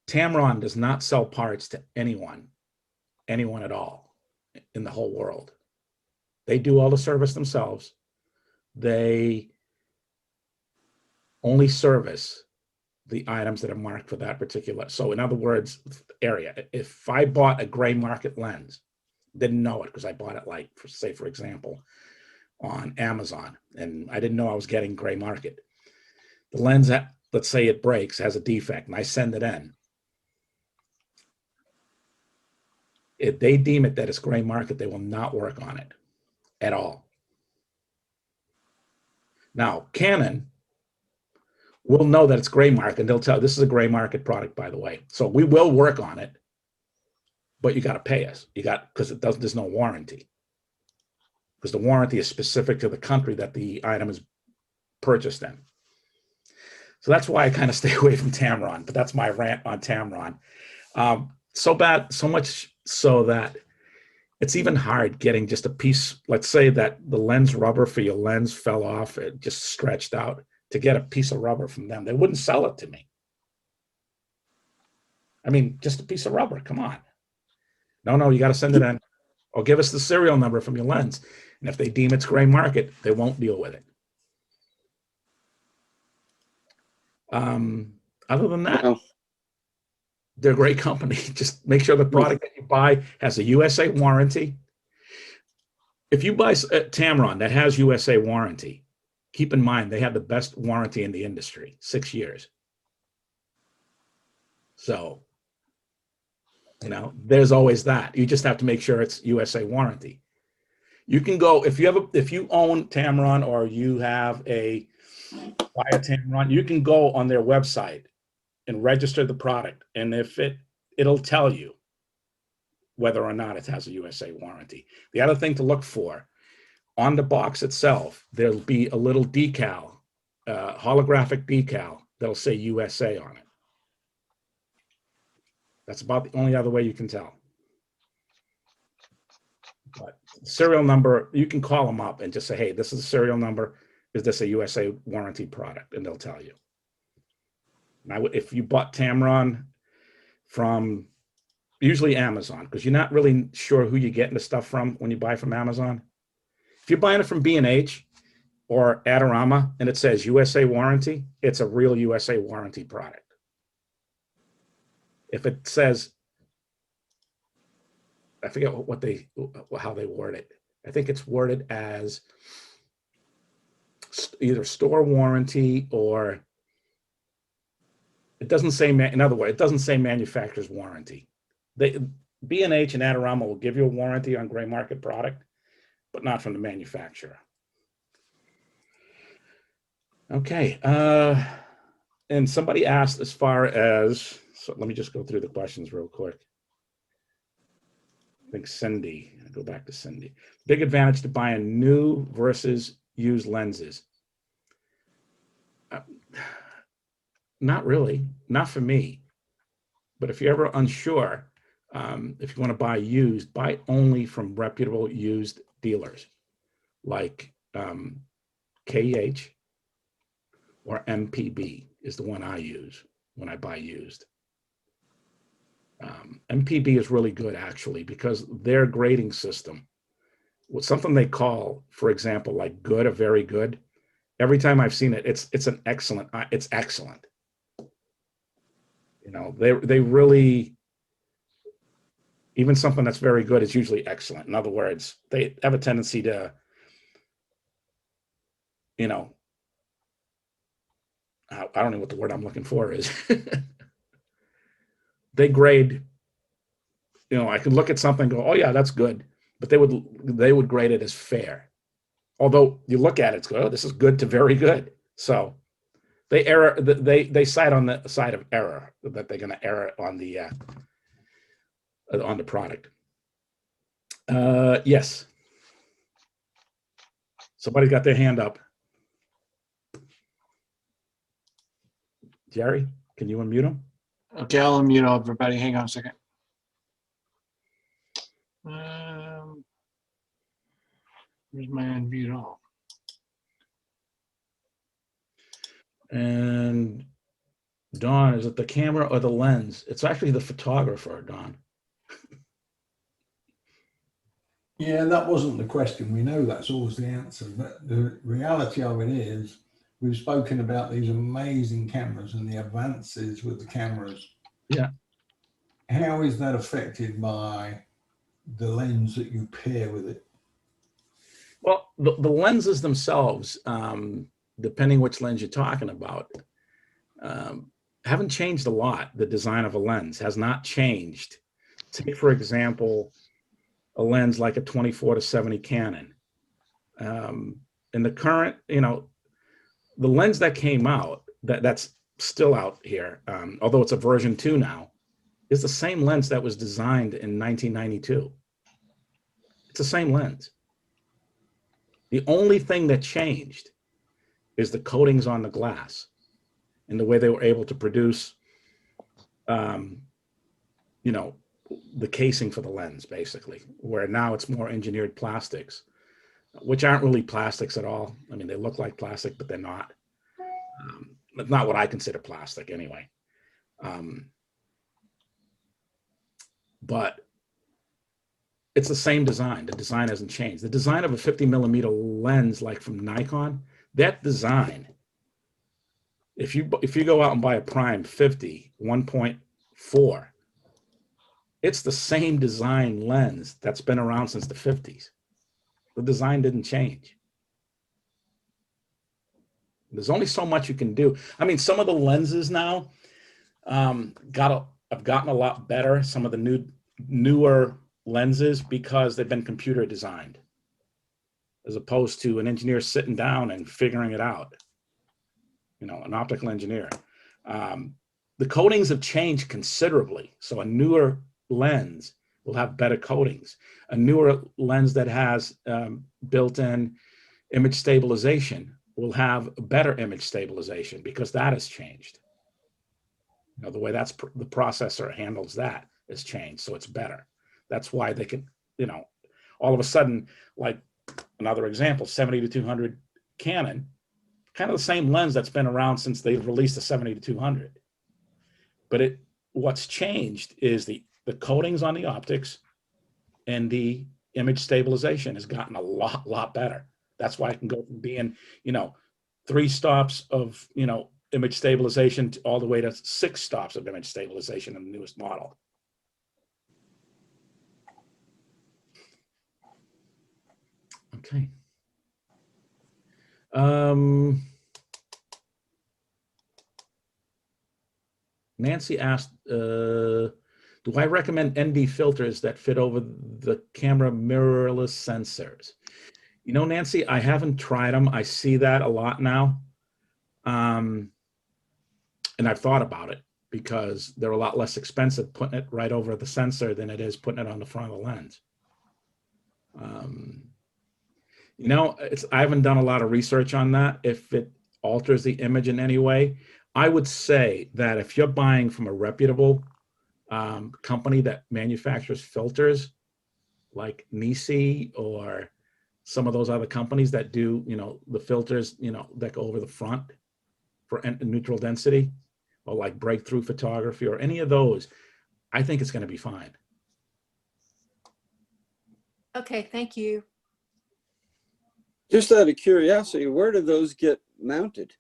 Tamron does not sell parts to anyone at all in the whole world. They do all the service themselves. They only service the items that are marked for that particular. So in other words, area. If I bought a Gray Market lens, didn't know it because I bought it, like, say, for example, on Amazon, and I didn't know I was getting Gray Market. The lens, that, let's say it breaks, has a defect, and I send it in. If they deem it that it's Gray Market, they will not work on it at all. Now, Canon will know that it's Gray Market, and they'll tell, this is a Gray Market product, by the way. So we will work on it, but you got to pay us. Because there's no warranty. Because the warranty is specific to the country that the item is purchased in. So that's why I kind of stay away from Tamron, but that's my rant on Tamron. So much so that it's even hard getting just a piece. Let's say that the lens rubber for your lens fell off, it just stretched out. To get a piece of rubber from them, they wouldn't sell it to me. I mean, just a piece of rubber, come on. No, you got to send it in, or give us the serial number from your lens. And if they deem it's Gray Market, they won't deal with it. Other than that, Wow. they're a great company. Just make sure the product that you buy has a USA warranty. If you buy Tamron that has USA warranty, keep in mind they have the best warranty in the industry, 6 years. So, there's always that. You just have to make sure it's USA warranty. You can go, if you own Tamron or you have buy a Tamron, you can go on their website and register the product. And if it'll tell you whether or not it has a USA warranty. The other thing to look for, on the box itself, there'll be a little decal, holographic decal that'll say USA on it. That's about the only other way you can tell. But serial number, you can call them up and just say, hey, this is the serial number. Is this a USA warranty product? And they'll tell you. Now, if you bought Tamron from usually Amazon, because you're not really sure who you're getting the stuff from when you buy from Amazon. If you're buying it from B&H or Adorama and it says USA warranty, it's a real USA warranty product. If it says, I forget how they word it. I think it's worded as either store warranty or it doesn't say, in other words, it doesn't say manufacturer's warranty. B&H and Adorama will give you a warranty on gray market product, but not from the manufacturer. Okay. And somebody asked as far as, so let me just go through the questions real quick. I think Cindy, I'll go back to Cindy. Big advantage to buying new versus used lenses. Not really, not for me. But if you're ever unsure, if you want to buy used, buy only from reputable used dealers like KEH or MPB is the one I use when I buy used. MPB is really good actually because their grading system, with something they call, for example, like good or very good. Every time I've seen it, it's an excellent. It's excellent. You know, they really, even something that's very good is usually excellent. In other words, they have a tendency to, you know, I don't know what the word I'm looking for is. They grade, you know, I can look at something and go, oh yeah, that's good. But they would grade it as fair. Although you look at it, it's go, oh, this is good to very good. So they cite on the side of error, that they're going to err on the product. Yes. Somebody got their hand up. Jerry, can you unmute him? Okay, I'll unmute everybody. Hang on a second. Where's my unmute all? And Don, is it the camera or the lens? It's actually the photographer, Don. Yeah, that wasn't the question. We know that's always the answer. But the reality of it is, we've spoken about these amazing cameras and the advances with the cameras. Yeah. How is that affected by the lens that you pair with it? Well, the lenses themselves, depending which lens you're talking about, haven't changed a lot. The design of a lens has not changed. Take, for example, a lens like a 24-70 Canon. In the current, you know, the lens that came out, that's still out here, although it's a version 2 now, is the same lens that was designed in 1992. It's the same lens. The only thing that changed is the coatings on the glass and the way they were able to produce, you know, the casing for the lens, basically, where now it's more engineered plastics, which aren't really plastics at all. I mean, they look like plastic, but they're not. Not what I consider plastic anyway. But it's the same design. The design hasn't changed. The design of a 50mm lens, like from Nikon, that design, if you go out and buy a Prime 50 1.4, it's the same design lens that's been around since the 50s. The design didn't change. There's only so much you can do. I mean, some of the lenses now have gotten a lot better. Some of the newer lenses, because they've been computer designed, as opposed to an engineer sitting down and figuring it out. You know, an optical engineer. The coatings have changed considerably. So a newer lens will have better coatings. A newer lens that has built-in image stabilization will have better image stabilization because that has changed. You know, the way the processor handles that has changed, so it's better. That's why they can, you know, all of a sudden, like another example, 70-200 Canon, kind of the same lens that's been around since they released the 70-200. But what's changed is the coatings on the optics and the image stabilization has gotten a lot better. That's why I can go from being, you know, 3 stops of, you know, image stabilization all the way to 6 stops of image stabilization in the newest model. Okay. Nancy asked, do I recommend ND filters that fit over the camera mirrorless sensors? You know, Nancy, I haven't tried them. I see that a lot now. And I've thought about it because they're a lot less expensive putting it right over the sensor than it is putting it on the front of the lens. You know, I haven't done a lot of research on that. If it alters the image in any way, I would say that if you're buying from a reputable company that manufactures filters like Nisi or some of those other companies that do, you know, the filters, you know, that go over the front for neutral density, or like Breakthrough Photography or any of those, I think it's going to be fine. Okay, thank you. Just out of curiosity, where do those get mounted?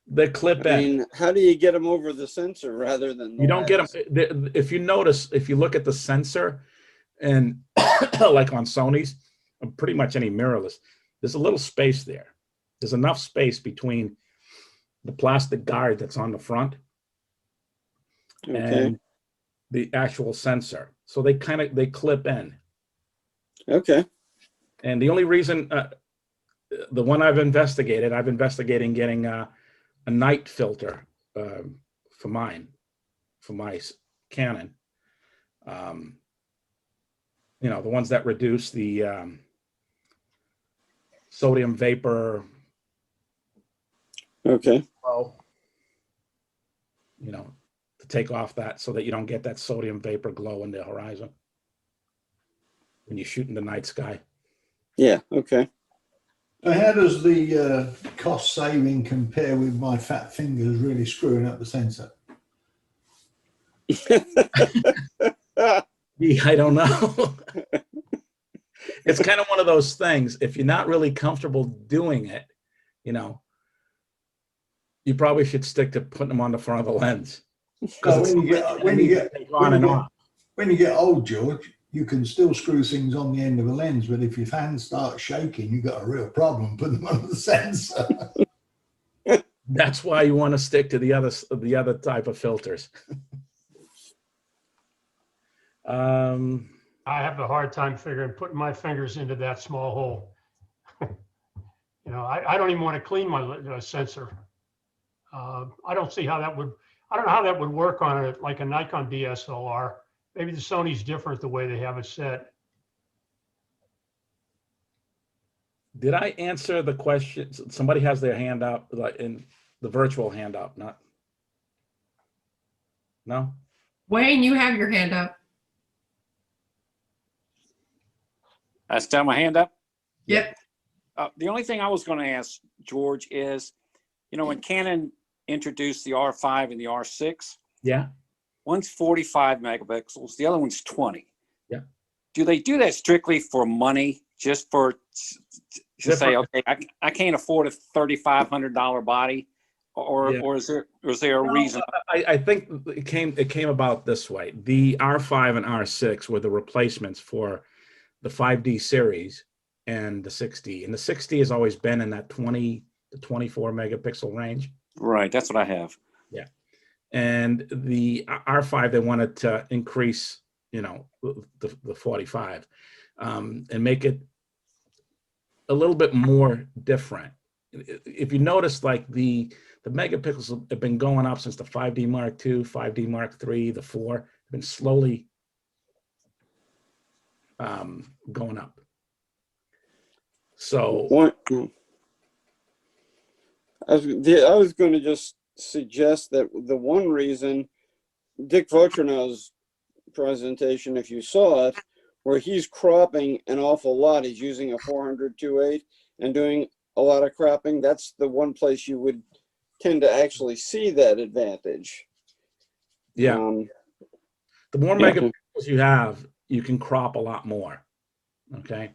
The clip I in. mean, how do you get them over the sensor rather than the You don't get lens? them. If you notice, if you look at the sensor and like on Sony's, pretty much any mirrorless, there's a little space there. There's enough space between the plastic guard that's on the front Okay. and the actual sensor. So they clip in. Okay. And the only reason, the one I've investigated getting a night filter for my Canon. You know, the ones that reduce the sodium vapor. Okay. Flow, you know, to take off that so that you don't get that sodium vapor glow in the horizon when you shoot in the night sky. Yeah. Okay. So how does the cost saving compare with my fat fingers really screwing up the sensor? Yeah, I don't know. It's kind of one of those things. If you're not really comfortable doing it, you know, you probably should stick to putting them on the front of the lens. So when you get old, George, you can still screw things on the end of a lens, but if your hand starts shaking, you've got a real problem putting them on the sensor. That's why you want to stick to the other type of filters. I have a hard time putting my fingers into that small hole. You know, I don't even want to clean my sensor. I don't see how that would, I don't know how that would work on it like a Nikon DSLR. Maybe the Sony's different the way they have it set. Did I answer the question? Somebody has their hand up, like in the virtual hand up, not? No? Wayne, you have your hand up. I still have my hand up. Yep. The only thing I was going to ask George is, you know, when Canon introduced the R5 and the R6, Yeah. one's 45 megapixels, the other one's 20. Yeah. Do they do that strictly for money, just for to say, okay, I can't afford a $3,500 body, or is there a reason? I think it came about this way. The R5 and R6 were the replacements for the 5D series and the 6D. And the 6D has always been in that 20 to 24 megapixel range. Right, that's what I have. Yeah. And the R5, they wanted to increase, you know, the 45 and make it a little bit more different. If you notice, like the megapixels have been going up since the 5D Mark II, 5D Mark III, the 4 have been slowly going up. So I was going to just suggest that the one reason Dick Votrino's presentation, if you saw it, where he's cropping an awful lot, he's using a 400-2.8 and doing a lot of cropping. That's the one place you would tend to actually see that advantage. Yeah. The more megapixels you have, you can crop a lot more. Okay.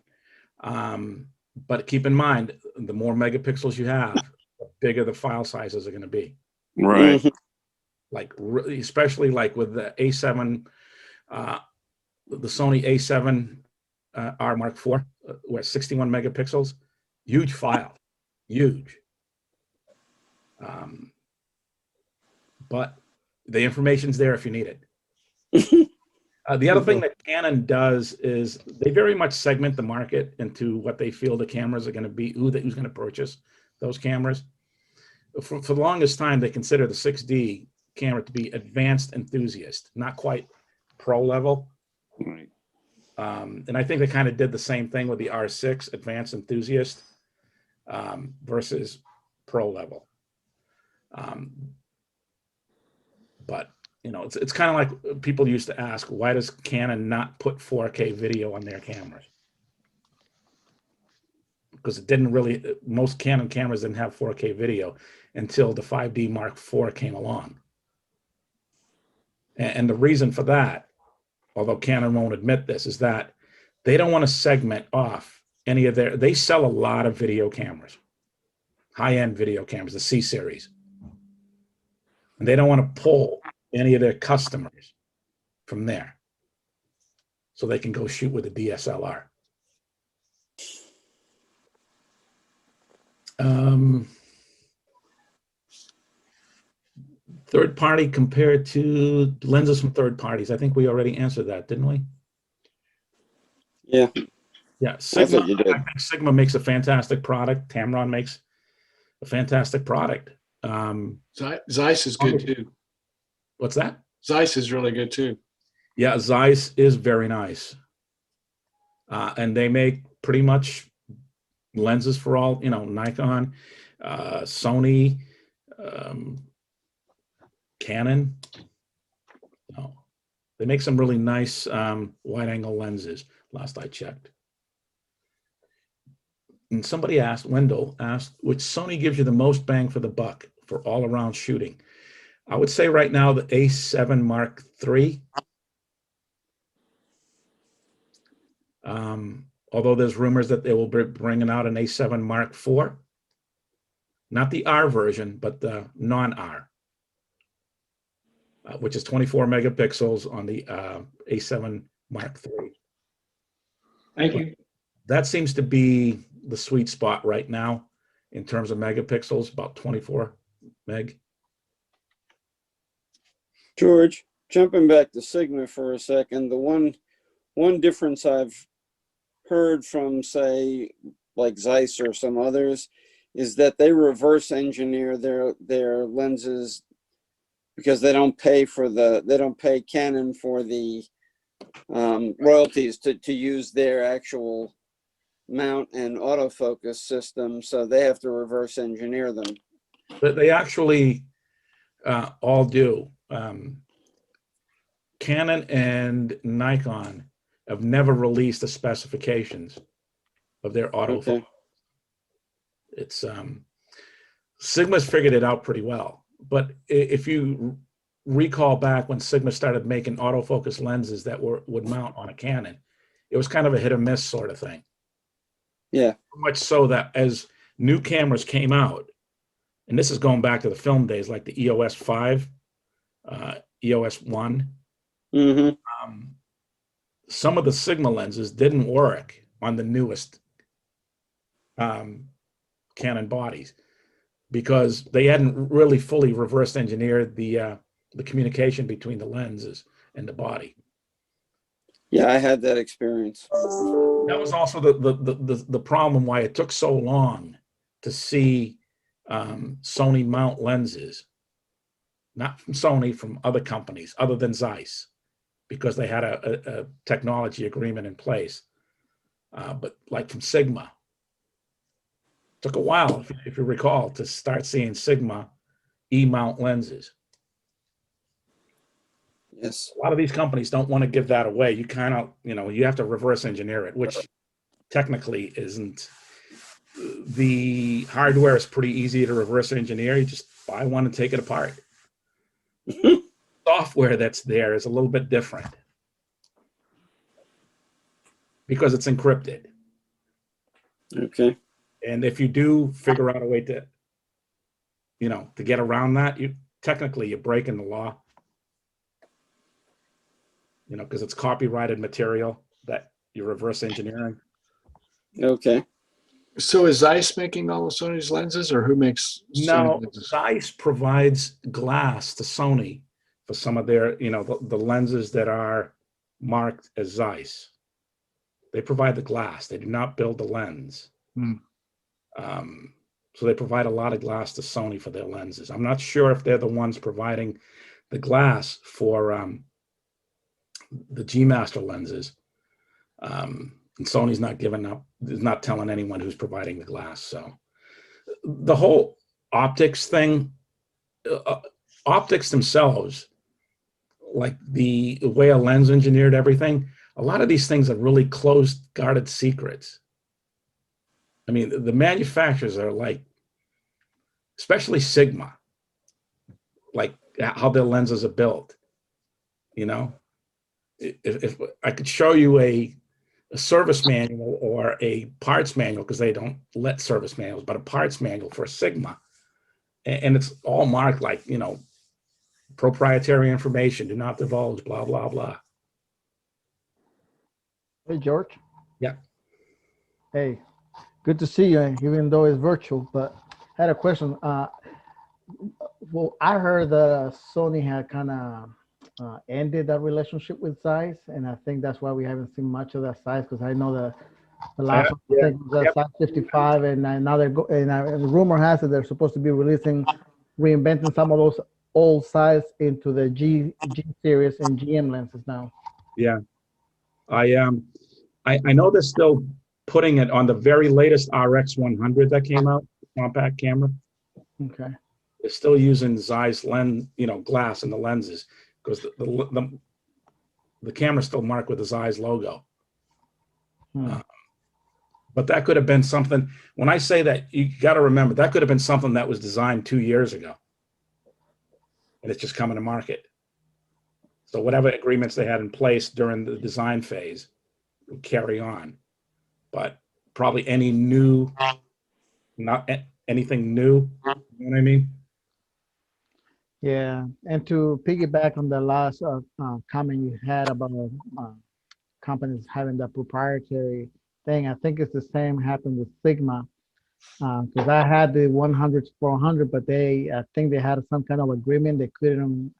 But keep in mind, the more megapixels you have, the bigger the file sizes are going to be. Right. Like, especially like with the A7, the Sony A7 R Mark IV, where 61 megapixels, huge file. huge. But the information's there if you need it. The other thing that Canon does is they very much segment the market into what they feel the cameras are going to be, who's going to purchase those cameras. For the longest time, they consider the 6D camera to be advanced enthusiast, not quite pro level. Right. And I think they kind of did the same thing with the R6 advanced enthusiast versus pro level. But you know, it's kind of like people used to ask, why does Canon not put 4K video on their cameras? Because it didn't really, most Canon cameras didn't have 4K video until the 5D Mark IV came along. And the reason for that, although Canon won't admit this, is that they don't want to segment off any of they sell a lot of video cameras, high-end video cameras, the C series. And they don't want to pull any of their customers from there so they can go shoot with a DSLR. Third party compared to lenses from third parties. I think we already answered that, didn't we? Yeah. Yeah, I Sigma. thought you did. I think Sigma makes a fantastic product. Tamron makes a fantastic product. Zeiss is good too. What's that? Zeiss is really good too. Yeah, Zeiss is very nice. And they make pretty much lenses for all, you know, Nikon, Sony, Canon. Oh, they make some really nice wide angle lenses, last I checked. And somebody asked, Wendell asked, which Sony gives you the most bang for the buck for all around shooting? I would say right now the A7 Mark III. Although there's rumors that they will be bringing out an A7 Mark IV. Not the R version, but the non-R, which is 24 megapixels on the A7 Mark III. Thank you. That seems to be the sweet spot right now in terms of megapixels, about 24 meg. George, jumping back to Sigma for a second, the one difference I've heard from, say, like Zeiss or some others, is that they reverse engineer their lenses because they don't pay Canon for the royalties to use their actual mount and autofocus system, so they have to reverse engineer them. But they actually all do. Canon and Nikon have never released the specifications of their autofocus. Okay. It's Sigma's figured it out pretty well. But if you recall back when Sigma started making autofocus lenses that would mount on a Canon, it was kind of a hit or miss sort of thing. Yeah. Much so that as new cameras came out, and this is going back to the film days, like the EOS 5, EOS 1, some of the Sigma lenses didn't work on the newest Canon bodies because they hadn't really fully reverse engineered the communication between the lenses and the body. Yeah, I had that experience. That was also the problem why it took so long to see Sony mount lenses, not from Sony, from other companies other than Zeiss, because they had a technology agreement in place. But like from Sigma, took a while, if you recall, to start seeing Sigma E-mount lenses. Yes. A lot of these companies don't want to give that away. You kind of, you know, you have to reverse engineer it, which technically isn't. The hardware is pretty easy to reverse engineer. You just buy one and take it apart. Software that's there is a little bit different because it's encrypted. Okay. And if you do figure out a way to, you know, to get around that, you're breaking the law. You know, because it's copyrighted material that you're reverse engineering. Okay. So is Zeiss making all of Sony's lenses, or who makes Sony No, lenses? Zeiss provides glass to Sony for some of their, the lenses that are marked as Zeiss. They provide the glass. They do not build the lens. Hmm. So they provide a lot of glass to Sony for their lenses. I'm not sure if they're the ones providing the glass for the G Master lenses. And Sony's not giving up, is not telling anyone who's providing the glass. So the whole optics thing, optics themselves, like the way a lens engineered everything, a lot of these things are really closed, guarded secrets. I mean, the manufacturers are like, especially Sigma, like how their lenses are built. If I could show you a service manual or a parts manual, because they don't let service manuals, but a parts manual for a Sigma, and it's all marked like, proprietary information, do not divulge, blah, blah, blah. Hey, George. Yeah. Hey, good to see you, even though it's virtual, but I had a question. Well, I heard that Sony had kind of ended that relationship with Zeiss, and I think that's why we haven't seen much of that size, because I know the last one I think was Yep. size 55, and now and the rumor has it they're supposed to be reinventing some of those old size into the G series and GM lenses now. Yeah. I know they're still putting it on the very latest RX 100 that came out, compact camera. Okay. They're still using Zeiss lens, glass in the lenses, because the camera's still marked with the Zeiss logo. But that could have been something, when I say that, you got to remember, that could have been something that was designed 2 years ago. And it's just coming to market. So whatever agreements they had in place during the design phase will carry on. But probably anything new, you know what I mean? Yeah, and to piggyback on the last comment you had about companies having that proprietary thing, I think it's the same happened with Sigma, because I had the 100 400, but I think they had some kind of agreement. They couldn't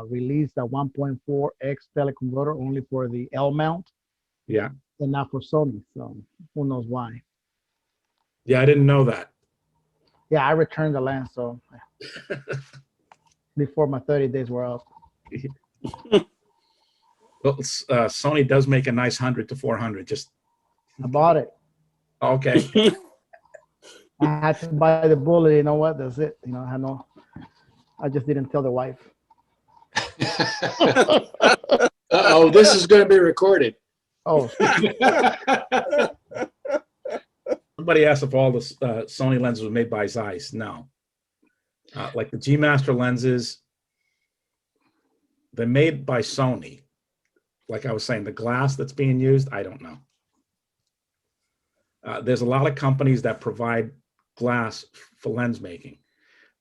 release the 1.4x teleconverter only for the L mount Yeah. and not for Sony. So who knows why? Yeah, I didn't know that. Yeah, I returned the lens so before my 30 days were up. Well, Sony does make a nice 100 to 400. Just I bought it. okay. I had to buy the bullet. You know what? That's it. I just didn't tell the wife. Uh-oh, this is going to be recorded. Oh, Somebody asked if all the Sony lenses were made by Zeiss. No. Like the G Master lenses, they're made by Sony. Like I was saying, the glass that's being used, I don't know. There's a lot of companies that provide glass for lens making.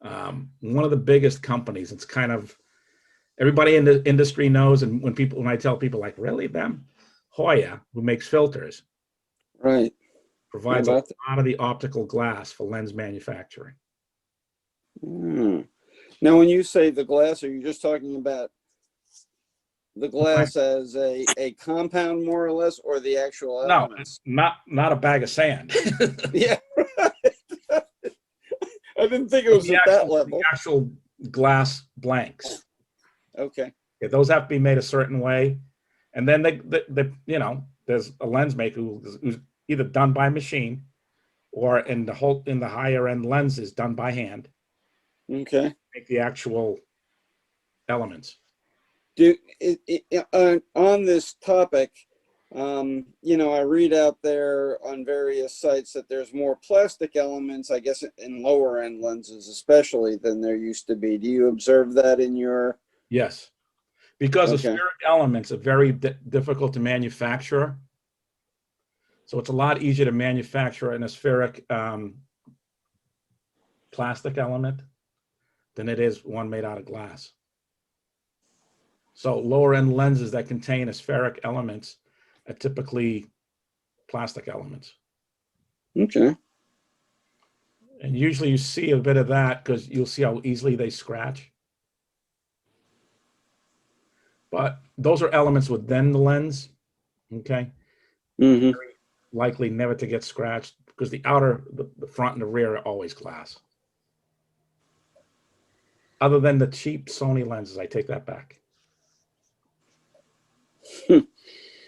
One of the biggest companies, it's kind of, everybody in the industry knows, and when I tell people like, really, them? Hoya, who makes filters, Right. provides a lot of the optical glass for lens manufacturing. Now, when you say the glass, are you just talking about the glass as a compound, more or less, or the actual elements? No, not a bag of sand. Yeah, right. I didn't think it was at that level. The actual glass blanks. Okay. Yeah, those have to be made a certain way, and then there's a lens maker who's either done by machine, or in the higher end lenses done by hand. Okay. Make the actual elements. On this topic, I read out there on various sites that there's more plastic elements, I guess, in lower end lenses, especially than there used to be. Do you observe that in your? Yes, because Okay. aspheric elements are very difficult to manufacture. So it's a lot easier to manufacture an aspheric plastic element than it is one made out of glass. So lower end lenses that contain aspheric elements are typically plastic elements. Okay. And usually you see a bit of that because you'll see how easily they scratch. But those are elements within the lens, okay? Hmm. Likely never to get scratched because the outer, the front and the rear are always glass. Other than the cheap Sony lenses, I take that back. The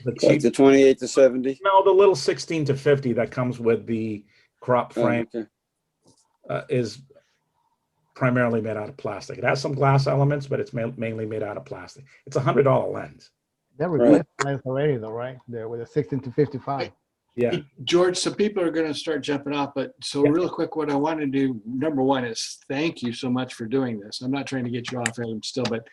Like cheap, the 28 to 70. no, the little 16 to 50 that comes with the crop Oh, frame okay. is primarily made out of plastic. It has some glass elements, but it's mainly made out of plastic. It's $100 lens. They Right. replaced the lens already though, right? There with a 16 to 55. Yeah. Hey, George, some people are going to start jumping off, but so Yeah. real quick, what I want to do, number one, is thank you so much for doing this. I'm not trying to get you off, Adam, still, but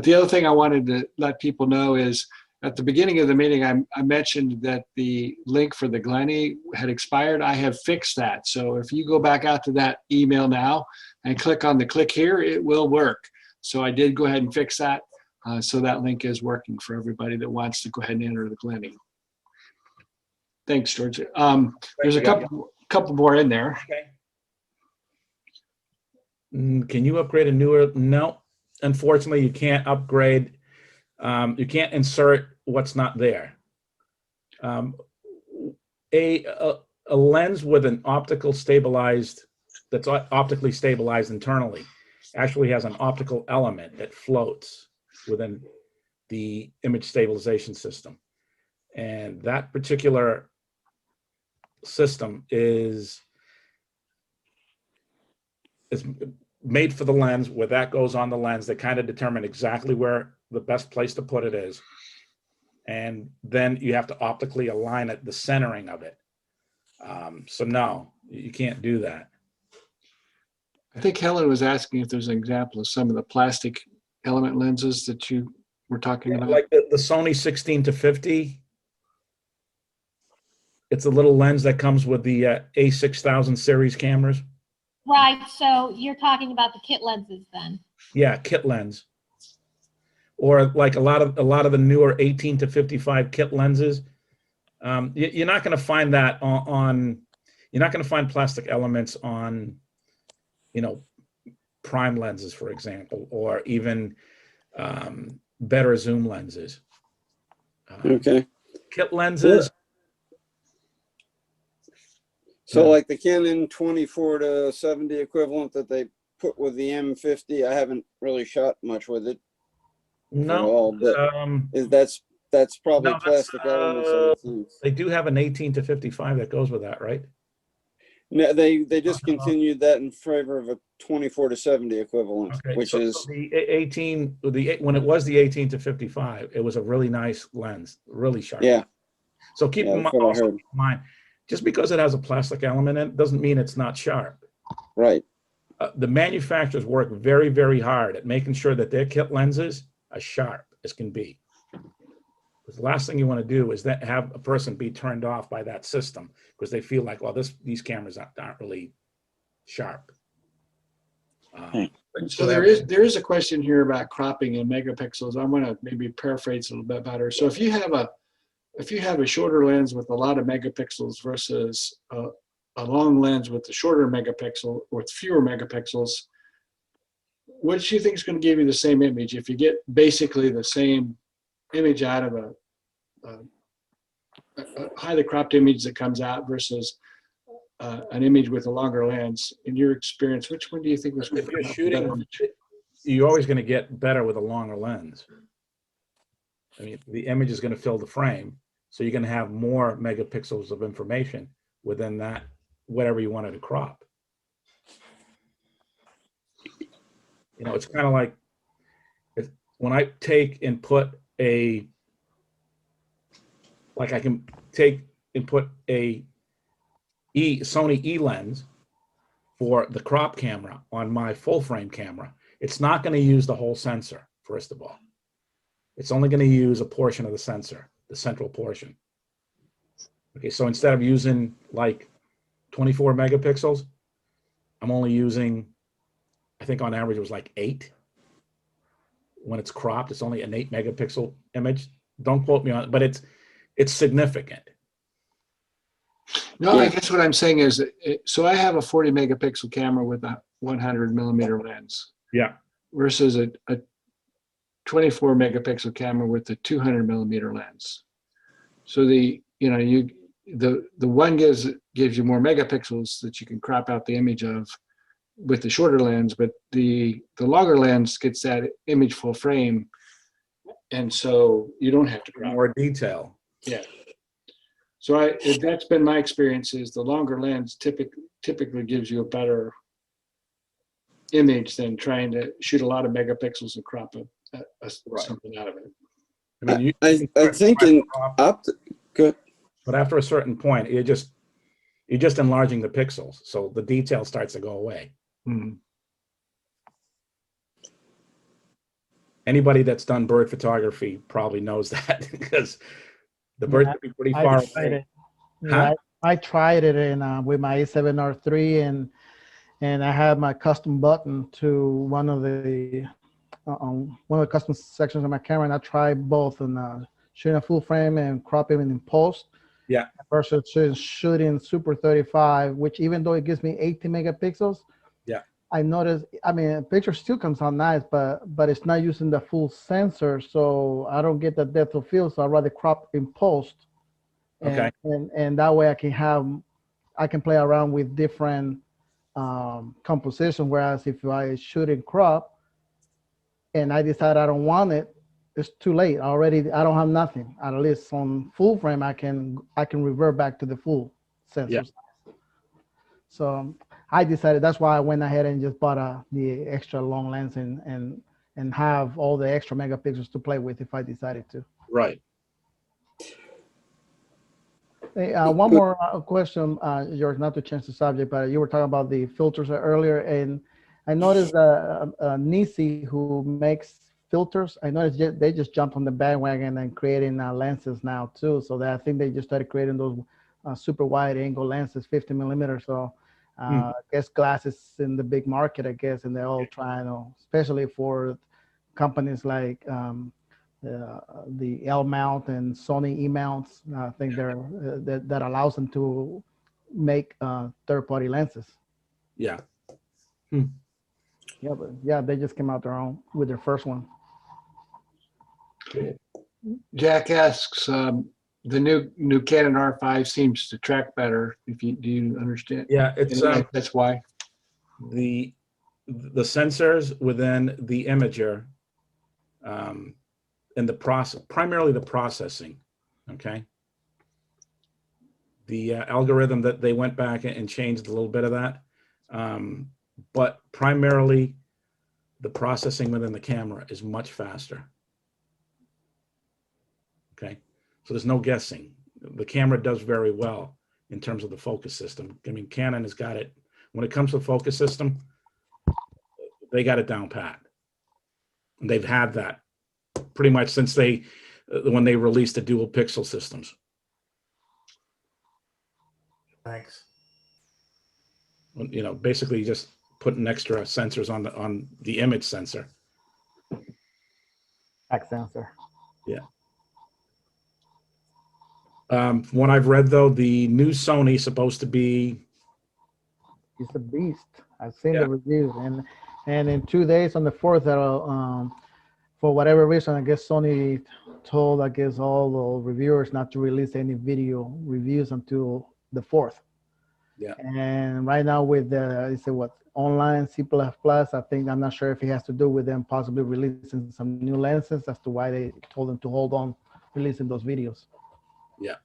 the other thing I wanted to let people know is at the beginning of the meeting, I mentioned that the link for the Glenny had expired. I have fixed that. So if you go back out to that email now and click on the click here, it will work. So I did go ahead and fix that. So that link is working for everybody that wants to go ahead and enter the Glenny. Thanks, George. There's a couple more in there. Okay. Can you upgrade a newer? No, unfortunately, you can't upgrade. You can't insert what's not there. A lens with an optically stabilized internally actually has an optical element that floats within the image stabilization system, and that particular system is made for the lens. Where that goes on the lens, they kind of determine exactly where the best place to put it is, and then you have to optically align it, the centering of it. So no, you can't do that. I think Helen was asking if there's an example of some of the plastic element lenses that you were talking about. Like the Sony 16 to 50. It's a little lens that comes with the A6000 series cameras. Right, so you're talking about the kit lenses then. Yeah, kit lens. Or like a lot of the newer 18 to 55 kit lenses. You're not going to find that on you're not going to find plastic elements on, prime lenses, for example, or even better zoom lenses. Okay. Kit lenses. So like the Canon 24 to 70 equivalent that they put with the M50, I haven't really shot much with it. No, all, but that's probably no, plastic elements, I would think. they do have an 18 to 55 that goes with that, right? No, they discontinued that in favor of a 24 to 70 equivalent, Okay, which so is the 18, when it was the 18 to 55, it was a really nice lens, really sharp. yeah. So keep Yeah, in that's what I heard. mind, just because it has a plastic element in it doesn't mean it's not sharp. Right. The manufacturers work very, very hard at making sure that their kit lenses are sharp as can be. Because the last thing you want to do is that have a person be turned off by that system because they feel like, well, these cameras aren't really sharp. So there is a question here about cropping in megapixels. I'm going to maybe paraphrase a little bit better. So if you have a shorter lens with a lot of megapixels versus a long lens with a shorter megapixel or with fewer megapixels, what do you think is going to give you the same image if you get basically the same image out of a highly cropped image that comes out versus an image with a longer lens? In your experience, which one do you think was going If to you're come out shooting, better? you're always going to get better with a longer lens. I mean, the image is going to fill the frame, so you're going to have more megapixels of information within that, whatever you wanted to crop. It's kind of like when I take and put I can take and put a Sony E lens for the crop camera on my full frame camera. It's not going to use the whole sensor, first of all. It's only going to use a portion of the sensor, the central portion. Okay, so instead of using like 24 megapixels, I'm only using, I think on average it was like 8. When it's cropped, it's only an 8 megapixel image. Don't quote me on it, but it's significant. No, I Yeah. guess what I'm saying is, so I have a 40 megapixel camera with a 100 millimeter lens Yeah. versus a 24 megapixel camera with a 200 millimeter lens. So the one gives you more megapixels that you can crop out the image of with the shorter lens, but the longer lens gets that image full frame, and so you don't have to crop. More detail. Yeah. So that's been my experience, is the longer lens typically gives you a better image than trying to shoot a lot of megapixels and crop something out of it. I mean, you I think in good. but after a certain point, you're just enlarging the pixels, so the detail starts to go away. Mhm. Anybody that's done bird photography probably knows that because the bird could be pretty I far tried away. it. Yeah, Huh? I tried it with my A7R3, and I had my custom button to one of the custom sections of my camera, and I tried both and shooting a full frame and cropping it in post. Yeah. Versus shooting Super 35, which even though it gives me 80 megapixels, Yeah. I noticed, I mean, a picture still comes out nice, but it's not using the full sensor, so I don't get the depth of field. So I'd rather crop in post, Okay. and that way I can play around with different composition. Whereas if I shoot in crop and I decide I don't want it, it's too late already. I don't have nothing. At least on full frame, I can revert back to the full sensor. Yeah. So I decided, that's why I went ahead and just bought the extra long lens and have all the extra megapixels to play with if I decided to. Right. Hey, one more question, George, not to change the subject, but you were talking about the filters earlier, and I noticed Nisi, who makes filters, I noticed they just jumped on the bandwagon and creating lenses now too. So I think they just started creating those super wide angle lenses, 50 millimeters. So I guess glass is in the big market, I guess, and they're all trying to, especially for companies like the L mount and Sony E mounts. I think that allows them to make third-party lenses. Yeah. Yeah, but yeah, they just came out with their first one. Jack asks, the new Canon R5 seems to track better. Do you understand? Yeah, it's that's why. The sensors within the imager and the process, primarily the processing. Okay. The algorithm that they went back and changed a little bit of that, but primarily the processing within the camera is much faster. Okay, so there's no guessing. The camera does very well in terms of the focus system. I mean, Canon has got it. When it comes to the focus system, they got it down pat. And they've had that pretty much since when they released the dual pixel systems. Thanks. You know, basically just putting extra sensors on the image sensor. Back sensor. Yeah. From what I've read, though, the new Sony is supposed to be. It's a beast. I've seen the reviews, and in 2 days on the 4th, for whatever reason, I guess Sony told, I guess, all the reviewers not to release any video reviews until the 4th. Yeah. And right now with online C++, I think, I'm not sure if it has to do with them possibly releasing some new lenses as to why they told them to hold on releasing those videos. Yeah.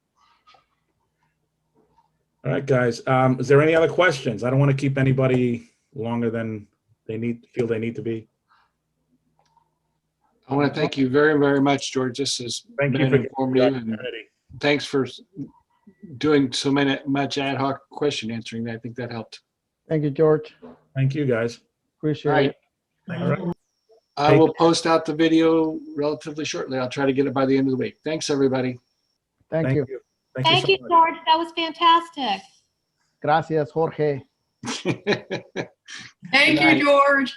All right, guys. Is there any other questions? I don't want to keep anybody longer than they feel they need to be. I want to thank you very, very much, George. This has been informative, and thanks for doing so much ad hoc question answering. I think that helped. Thank you, George. Thank you, guys. Appreciate it. All right. I will post out the video relatively shortly. I'll try to get it by the end of the week. Thanks, everybody. Thank you. Thank you, George. That was fantastic. Gracias, Jorge. Thank you, George.